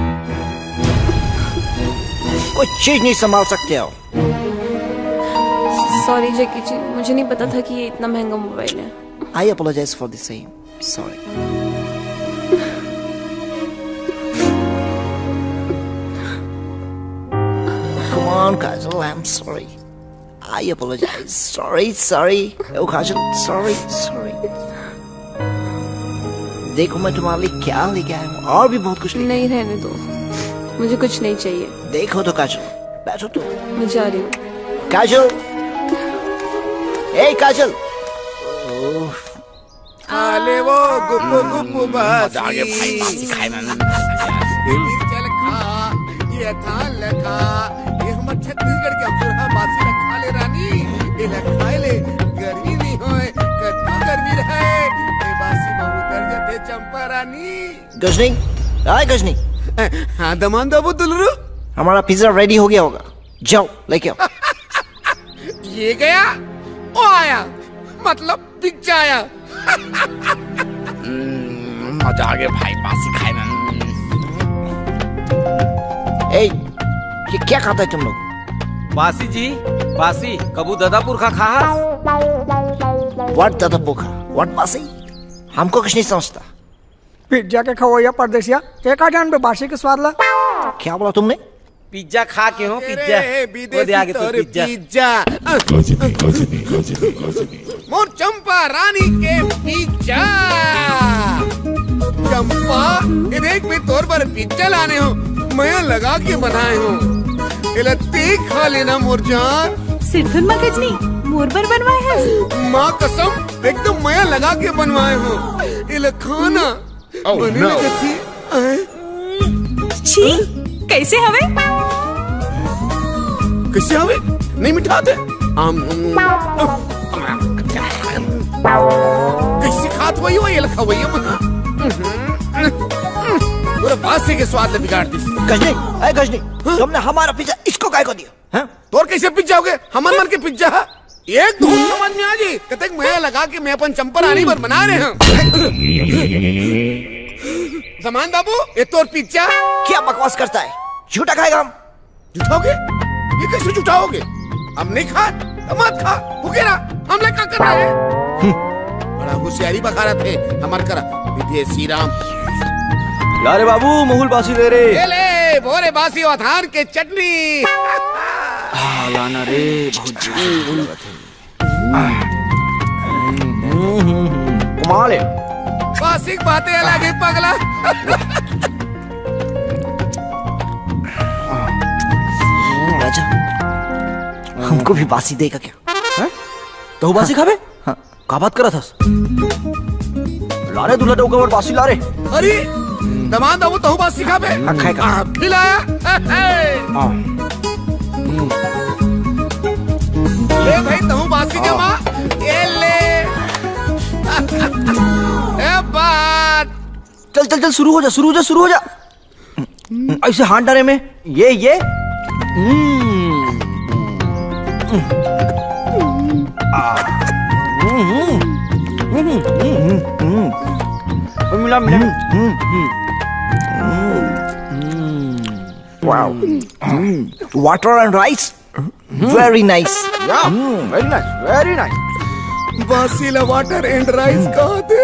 Speaker 13: कोई चीज नहीं संभाल सकते हो।
Speaker 6: सॉरी जैकी जी, मुझे नहीं पता था कि ये इतना महंगा मोबाइल है।
Speaker 13: I apologize for the same. Sorry. Come on, Kajal, I'm sorry. I apologize. Sorry. Oh, Kajal, sorry. देखो मैं तुम्हारे लिए क्या लेके आया हूँ, और भी बहुत कुछ
Speaker 6: नहीं, रहने दो, मुझे कुछ नहीं चाहिए।
Speaker 13: देखो तो काजल, बैठो तो।
Speaker 6: मैं जा रही हूँ।
Speaker 13: काजल, ए काजल।
Speaker 5: आले वो गुप्पू गुप्पू बासी भाई बासी खाए ना चल खा ये थान लखा ये हम छत्तीसगढ़ के अफसर हां बासी लखा ले रानी ये लखाए ले गर्मी नहीं होए कतो गर्मी रहे ये बासी बहुत दर्द दे चंपा रानी।
Speaker 13: गजनी, हाय गजनी।
Speaker 5: हां दमान दबो दुलरू,
Speaker 13: हमारा पिज्जा रेडी हो गया होगा, जाओ लेके आओ।
Speaker 5: ये गया वो आया, मतलब पिज्जा आया।
Speaker 15: मजा आ गया भाई बासी खाए ना।
Speaker 13: ए, ये क्या खाता है तुम लोग?
Speaker 15: बासी जी, बासी कबू दादापुर का खा।
Speaker 13: व्हाट दादापुर का? व्हाट बासी? हमको कुछ नहीं समझता।
Speaker 3: पिज्जा के खवैया परदेसिया, एक जान पे बासी के स्वाद ला।
Speaker 13: क्या बोला तुमने?
Speaker 15: पिज्जा खा के हो पिज्जा, वो दे आगे तो पिज्जा।
Speaker 5: मोर चंपा रानी के पिज्जा। चंपा ये देख मैं तौर पर पिज्जा लाने हो, मैं लगा के बनाए हो, इला तेज खा लेना मोर जान।
Speaker 18: सिद्धुन मगजनी मोरबर बनवाए हैं।
Speaker 5: माँ कसम एकदम मैं लगा के बनवाए हो, इला खाना बने लगती।
Speaker 18: छी, कैसे हवे?
Speaker 5: कैसे हवे? नहीं मिठाते? कैसे खात वही ये लखा वही पूरा बासी के स्वाद ले बिगाड़ दी।
Speaker 13: गजनी, अरे गजनी, तुमने हमारा पिज्जा इसको काय को दिया? हैं?
Speaker 5: तोर कैसे पिज्जा हो गए? हमन मन के पिज्जा है। एक दो समझ में आ जी, कहते मैं लगा के मैं अपन चंपर आनी पर बना रहे हैं। जमान बाबू ये तोर पिज्जा।
Speaker 13: क्या बकवास करता है? झूठा खाएगा हम।
Speaker 5: झूठाओगे? ये कैसे झूठाओगे? हम नहीं खा तो मत खा, भूखे रहा, हम लोग क्या कर रहे हैं? बड़ा होशियारी बखा रहे थे हमार करा विदेशी राम।
Speaker 15: यारे बाबू महूल बासी ले रे।
Speaker 5: ये ले भोरे बासी और धान के चटनी।
Speaker 15: लाना रे बहुत
Speaker 13: कमाल है।
Speaker 5: बासी की बातें अलग है पगला।
Speaker 13: राजा, हमको भी बासी देगा क्या?
Speaker 15: तो बासी खाबे? हाँ। का बात करा था? लारे दूल्हा डोका और बासी लारे।
Speaker 5: अरे दमान दबो तो बासी खाबे?
Speaker 13: खाएगा।
Speaker 5: खिलाया। ले भाई तहु बासी जमा। ये ले। ए बात।
Speaker 15: चल चल चल शुरू हो जा, शुरू हो जा, शुरू हो जा। ऐसे हाथ डाले में ये
Speaker 13: Wow. Water and rice. Very nice.
Speaker 15: Yeah, very nice, very nice.
Speaker 5: बासीला वाटर एंड राइस खाते।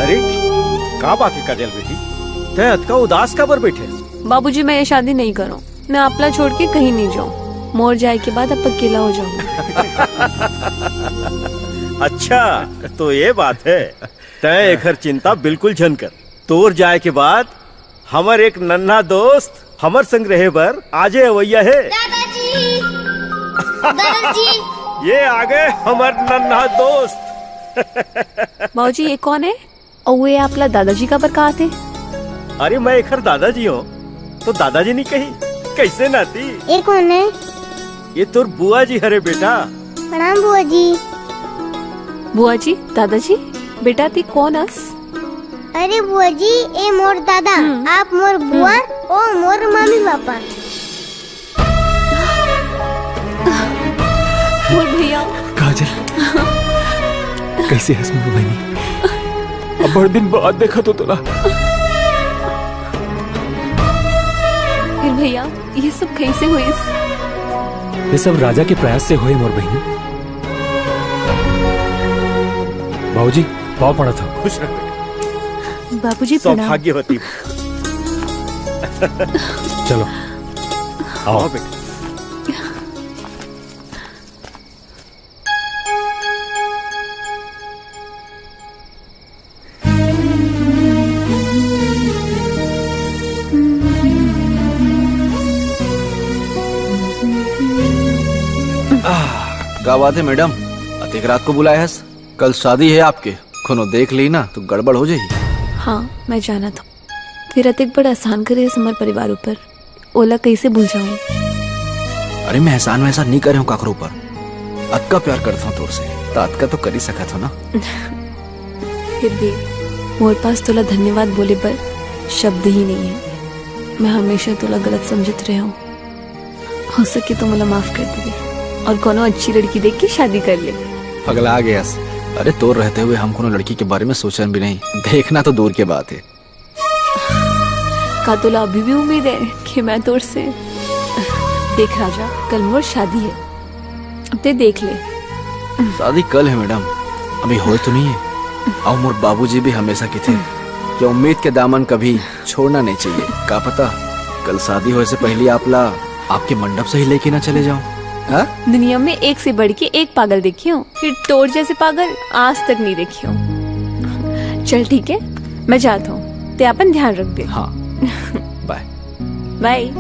Speaker 21: अरे का बात है काजल बेटी, ते अतका उदास का बर बैठे?
Speaker 6: बाबूजी मैं ये शादी नहीं करूं, मैं अपना छोड़ के कहीं नहीं जाऊं, मोर जाए के बाद अब अकेला हो जाऊंगा।
Speaker 21: अच्छा तो ये बात है, तय एकर चिंता बिल्कुल झन कर। तोर जाए के बाद हमर एक नन्हा दोस्त हमर संग रहे बर आजे अवैया है।
Speaker 10: दादाजी, दादाजी।
Speaker 21: ये आ गए हमर नन्हा दोस्त।
Speaker 6: बाबूजी ये कौन है और वो आपला दादाजी का बर कहा थे?
Speaker 21: अरे मैं एकर दादाजी हूँ, तो दादाजी नहीं कही कैसे नाती?
Speaker 10: ये कौन है?
Speaker 21: ये तोर बुआ जी हरे बेटा।
Speaker 10: प्रणाम बुआ जी।
Speaker 6: बुआ जी, दादाजी, बेटा ती कौन हस?
Speaker 10: अरे बुआ जी, ए मोर दादा, आप मोर बुआ ओ मोर मम्मी पापा।
Speaker 6: मोर भैया।
Speaker 1: काजल, कैसे हंस मोर बहनी? अब बड़े दिन बाद देखा तो तोला।
Speaker 6: फिर भैया ये सब कैसे हुई?
Speaker 1: ये सब राजा के प्रयास से हुए मोर बहनी। बाबूजी पाव पड़ा था।
Speaker 21: खुश रह
Speaker 6: बाबूजी प्रणाम।
Speaker 21: सौभाग्यवती।
Speaker 1: चलो आओ
Speaker 21: बेटा।
Speaker 4: का बात है मैडम, अतिक रात को बुलाया है? कल शादी है आपके, कोनो देख ली ना तो गड़बड़ हो जाएगी।
Speaker 6: हाँ मैं जाना था, फिर अतिक बड़ा एहसान करे हमारे परिवार ऊपर, ओला कैसे भूल जाऊं।
Speaker 4: अरे मैं एहसान वैसान नहीं कर रहा हूँ काकरो ऊपर, अतका प्यार करता हूँ तोर से, तो अतका तो कर ही सका था ना।
Speaker 6: फिर भी मोर पास तोला धन्यवाद बोले पर शब्द ही नहीं है। मैं हमेशा तोला गलत समझत रहा हूँ, हो सके तो मला माफ कर दे और कोनो अच्छी लड़की देख के शादी कर ले।
Speaker 4: पगला आ गया। अरे तोर रहते हुए हम कोनो लड़की के बारे में सोचन भी नहीं, देखना तो दूर की बात है।
Speaker 6: का तोला अभी भी उम्मीद है कि मैं तोर से? देख राजा, कल मोर शादी है, अब ते देख ले।
Speaker 4: शादी कल है मैडम, अभी हो तो नहीं है। और मोर बाबूजी भी हमेशा की थे कि उम्मीद के दामन कभी छोड़ना नहीं चाहिए। का पता कल शादी होने से पहले आपके मंडप से ही लेके ना चले जाऊं। हाँ?
Speaker 6: दुनिया में एक से बढ़ के एक पागल देखी हूँ, फिर तोर जैसे पागल आज तक नहीं देखी हूँ। चल ठीक है, मैं जाता हूँ, ते अपन ध्यान रख दे।
Speaker 4: हाँ बाय
Speaker 6: बाय।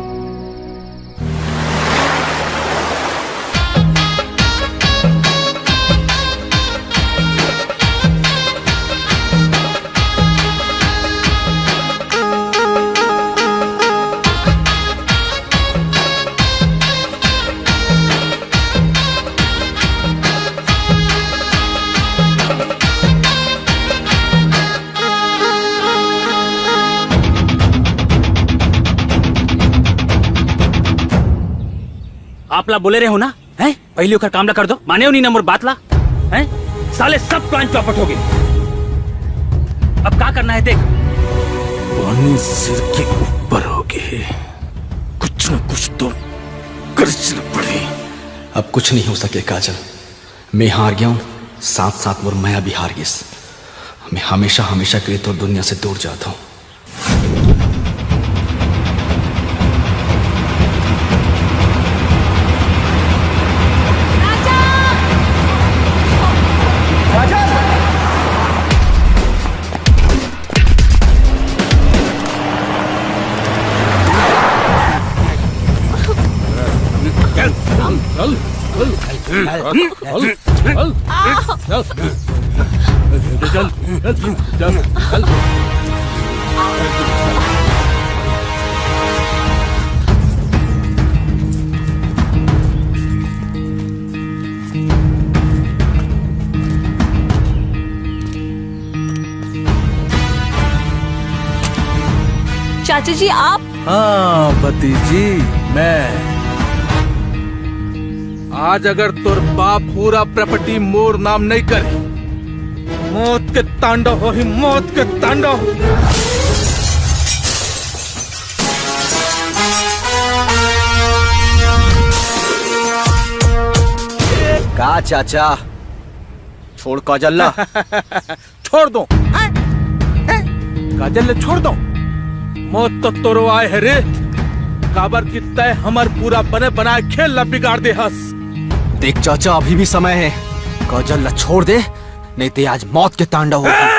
Speaker 22: आप ला बोले रहे हो ना, हैं? पहले ओकर काम ला कर दो, माने हो नहीं ना मोर बात ला, हैं? साले सब प्लान चौपट हो गए। अब क्या करना है देख।
Speaker 2: पानी सिर के ऊपर हो गए, कुछ न कुछ तो करना पड़े।
Speaker 4: अब कुछ नहीं हो सके काजल, मैं हार गया हूँ, साथ साथ मोर माया भी हार गई। मैं हमेशा हमेशा के लिए तो दुनिया से दूर जाता हूँ।
Speaker 6: चाचा जी आप?
Speaker 2: हाँ भतीजी, मैं आज अगर तोर बाप पूरा प्रॉपर्टी मोर नाम नहीं करे, मौत के तांडव हो ही मौत के तांडव।
Speaker 4: का चाचा छोड़ काजल ला।
Speaker 2: छोड़ दो काजल ले, छोड़ दो। मौत तो तोरो आए है रे, काबर की तय हमार पूरा बने बनाए खेल ला बिगाड़ दे हस।
Speaker 4: देख चाचा, अभी भी समय है, काजल ला छोड़ दे, नहीं तो आज मौत के तांडव होगा।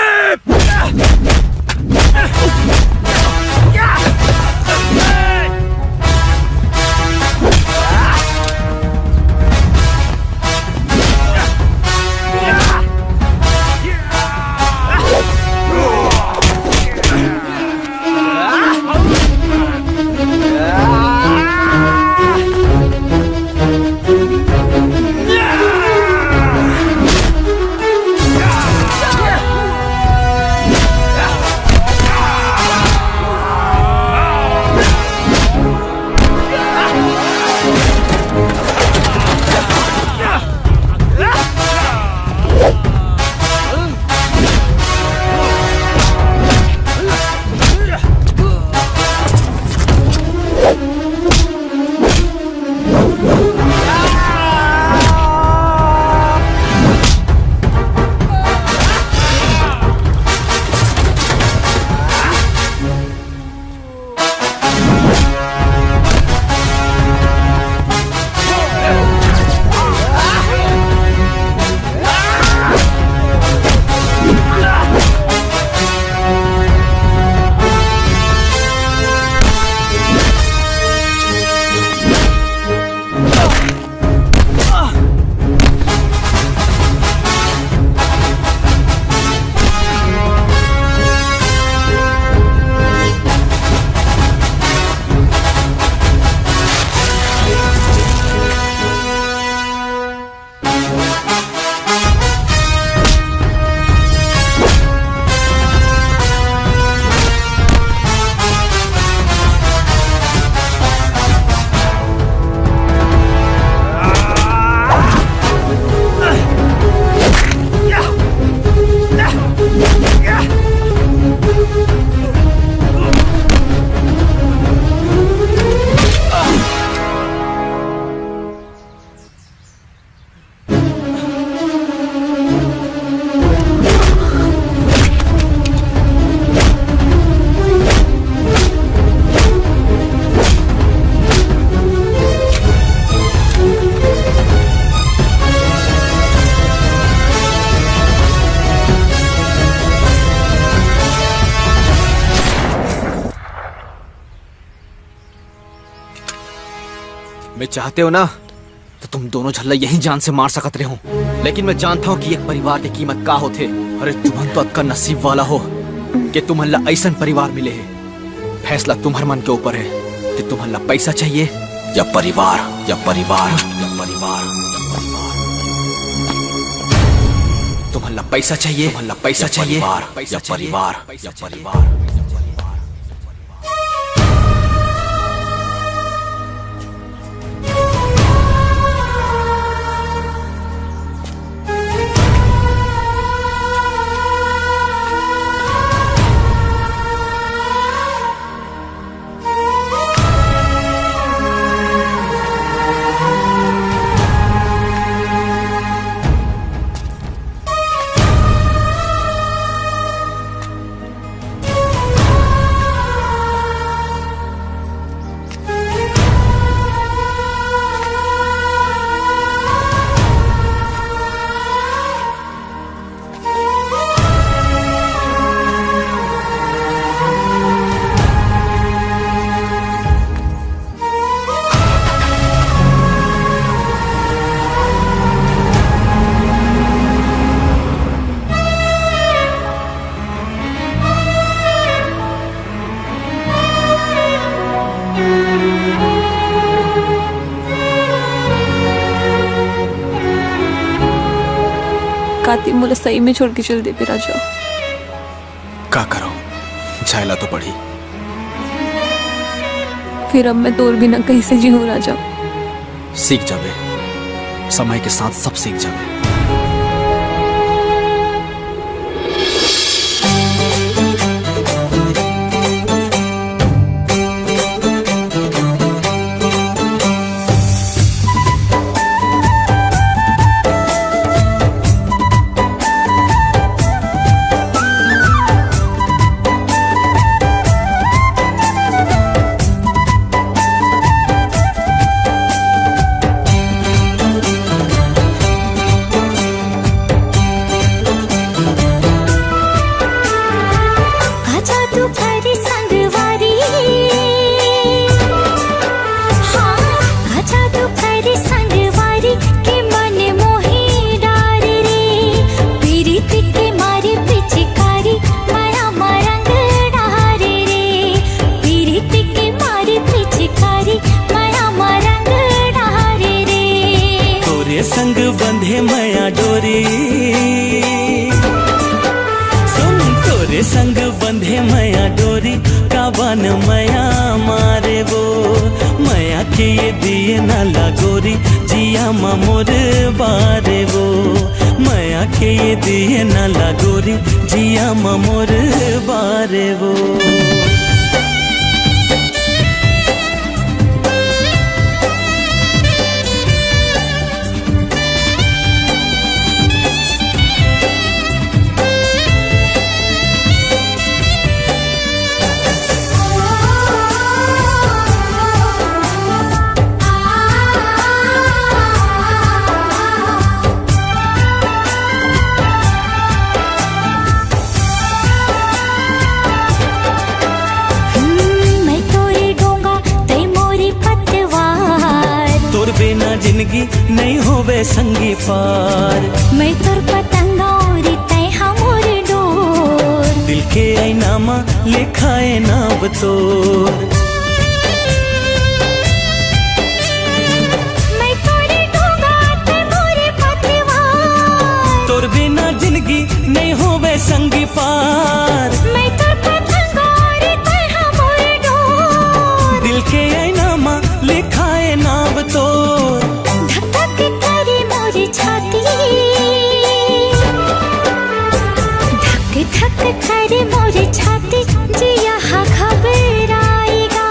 Speaker 4: मैं चाहते हो ना तो तुम दोनों झल्ला यहीं जान से मार सकते हो, लेकिन मैं जानता हूँ कि एक परिवार की कीमत का होते। अरे तुमन तो अक्का नसीब वाला हो कि तुम्हारा ऐसा परिवार मिले है। फैसला तुम्हारे मन के ऊपर है कि तुम्हारा पैसा चाहिए या परिवार, या परिवार, या परिवार, या परिवार। तुम्हारा पैसा चाहिए, तुम्हारा पैसा चाहिए या परिवार, या परिवार।
Speaker 6: काती मुझे सही में छोड़ के चल दे पे राजा।
Speaker 4: का करो, झायला तो पड़ी।
Speaker 6: फिर अब मैं तोर बिना कहीं से जीऊं राजा।
Speaker 4: सीख जावे, समय के साथ सब सीख जावे।
Speaker 8: संग बंधे माया डोरी, सुन तोरे संग बंधे माया डोरी, काबन माया मारे वो माया के ये दिए ना लागोरी, जिया मोर बारे वो माया के ये दिए ना लागोरी, जिया मोर बारे वो। जिंदगी नहीं होवे संगी पार,
Speaker 9: मैं तोर पतंगा और तै हमोर डोर,
Speaker 8: दिल के ऐनामा लिखाए नाम तोर।
Speaker 9: मैं तोरे डोगा तै मोरे पतवार,
Speaker 8: तोर बिना जिंदगी नहीं होवे संगी पार,
Speaker 9: मैं तोर पतंगा और तै हमोर डोर,
Speaker 8: दिल के ऐनामा लिखाए नाम तोर।
Speaker 9: छाती धक धक करे मोरे छाती, जिया घबराएगा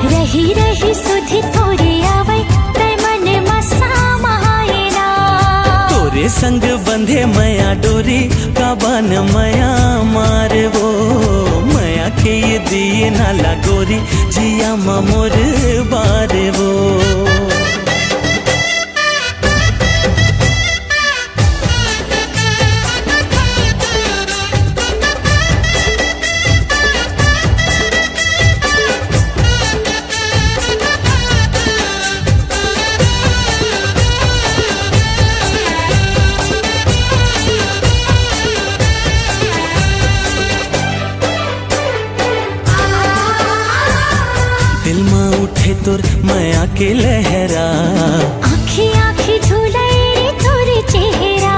Speaker 9: रही रही सुधी तोरे आवे तै मन मसामाएना।
Speaker 8: तोरे संग बंधे माया डोरी, काबन माया मारे वो माया के ये दिए ना लागोरी, जिया मोर बारे वो। के लहरा
Speaker 9: आँखी आँखी झूलाए रे तोरे चेहरा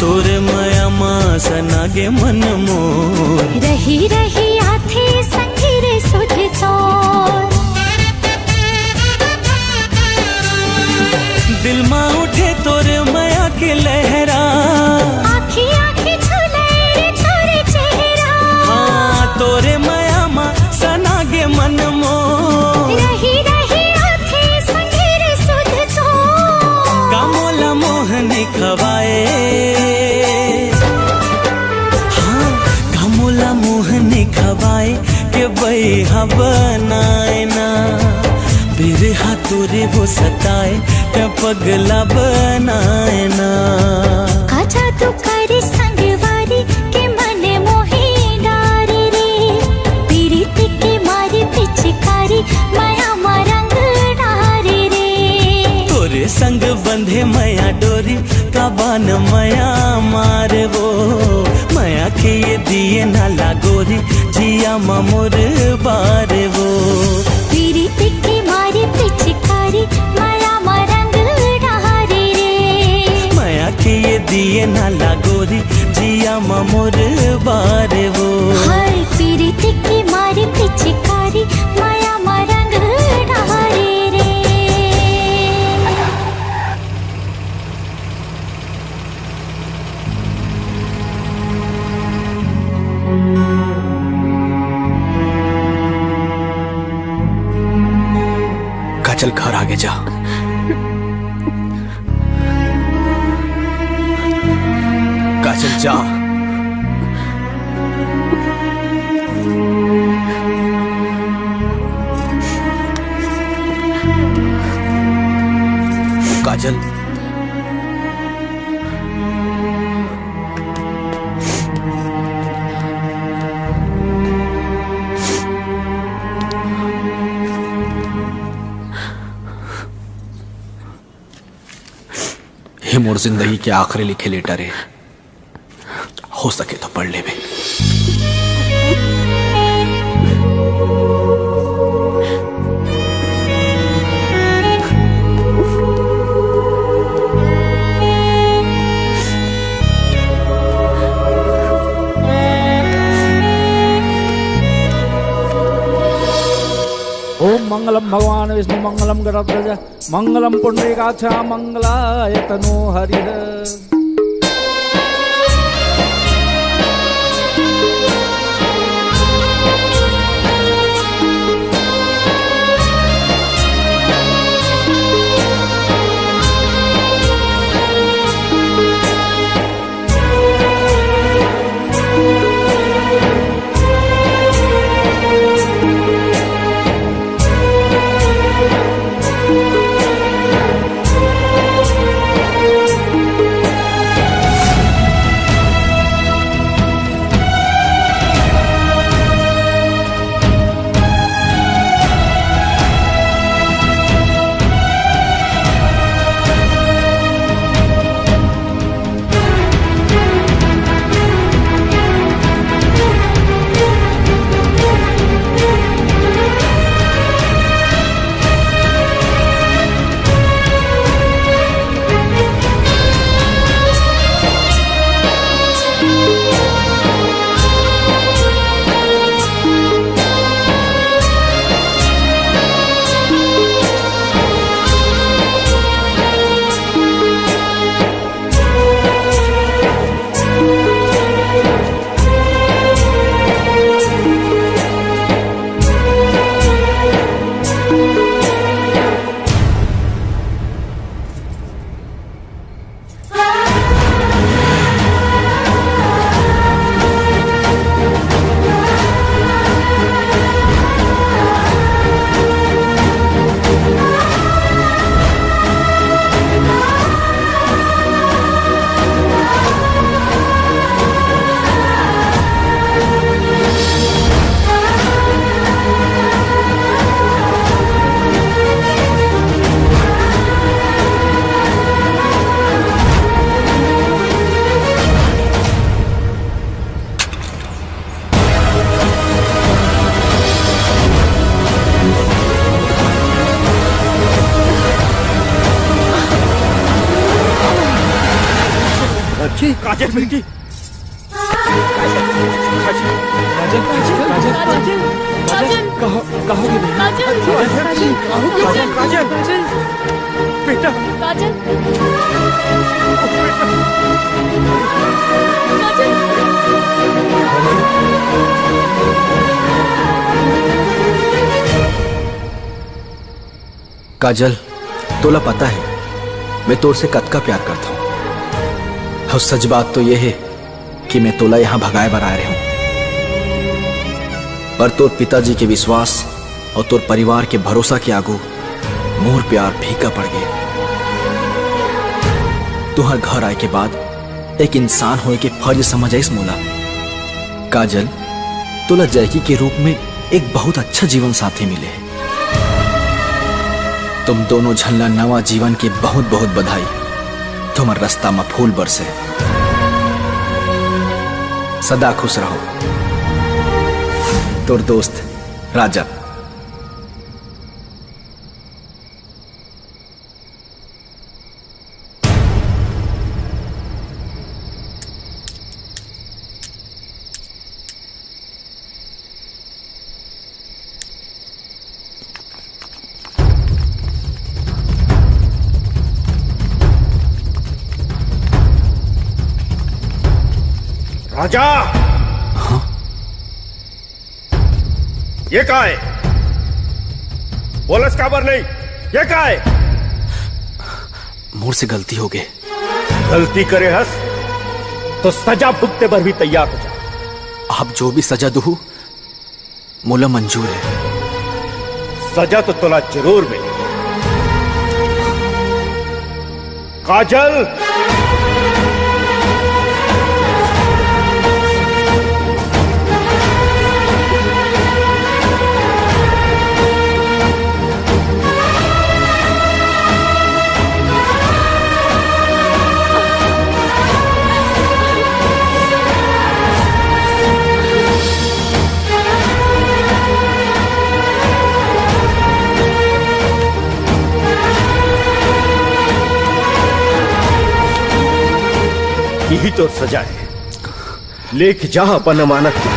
Speaker 8: तोरे माया माँ सनागे मन मोर
Speaker 9: रही रही आथे संगी रे सुध तोर
Speaker 8: दिल माँ उठे तोरे माया के लहरा
Speaker 9: आँखी आँखी झूलाए रे तोरे चेहरा
Speaker 8: हाँ तोरे माया माँ सनागे मन मोर
Speaker 9: रही रही आथे संगी रे सुध तोर
Speaker 8: कामोला मोहनी खवाए हाँ कामोला मोहनी खवाए के बैहा बनाए ना बिरहा तोरे वो सताए ते पगला बनाए ना
Speaker 9: काजा तू करे संगवारी के मने मोही डारे रे पीड़ित के मारे पिचकारी माया मरंग डारे रे
Speaker 8: तोरे संग बंधे माया डोरी काबान माया मारे वो माया के ये दिए ना लागोरी जिया ममोर बारे वो
Speaker 9: पीड़ित के मारे पिचकारी माया मरंग डारे रे
Speaker 8: माया के ये दिए ना लागोरी जिया ममोर बारे वो
Speaker 9: हर पीड़ित के मारे पिचकारी माया मरंग डारे रे
Speaker 4: काजल घर आगे जा काजल जा काजल ये मोर जिंदगी के आखिरी लिखे लेटर है हो सके तो पढ़ ले बे
Speaker 14: ओम मंगलम भगवान विष्णु मंगलम गरुड़ध्वज मंगलम पुंडरीकाक्ष मंगलाय तनो हरिः
Speaker 21: देखी
Speaker 16: काजल बेटी
Speaker 21: बेटा
Speaker 4: काजल, तोला पता है मैं तोर से कद का प्यार करता हूं। और सच बात तो यह है कि मैं तोला यहां भगाए बर आ रहा हूं, पर तोर पिताजी के विश्वास और तोर परिवार के भरोसा के आगू मोर प्यार फीका पड़ गए। तुहर घर आए के बाद एक इंसान होए के फर्ज समझ आइस मोला। काजल, तोला जैकी के रूप में एक बहुत अच्छा जीवन साथी मिले है। तुम दोनों झल्ला नवा जीवन के बहुत बहुत बधाई। तुम्हार रास्ता में फूल बरसे। सदा खुश रहो। तोर दोस्त राजा।
Speaker 16: राजा। हाँ? ये क्या है? बोलस काबर नहीं, ये क्या है?
Speaker 4: मोर से गलती हो गई।
Speaker 16: गलती करे हंस तो सजा भुगते पर भी तैयार हो जा।
Speaker 4: आप जो भी सजा दो मोला मंजूर है।
Speaker 16: सजा तो तोला जरूर मिले। काजल, यही तो सजा है। लेख जा अपन अमानत में।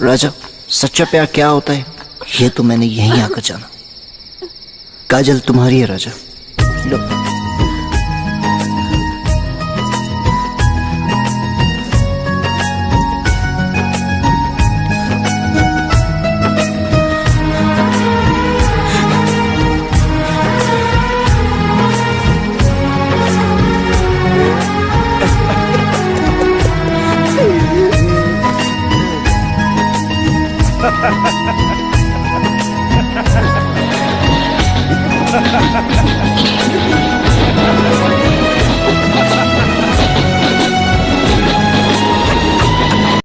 Speaker 13: राजा, सच्चा प्यार क्या होता है ये तो मैंने यहीं आकर जाना। काजल तुम्हारी है राजा। लो।
Speaker 16: Ha ha ha ha!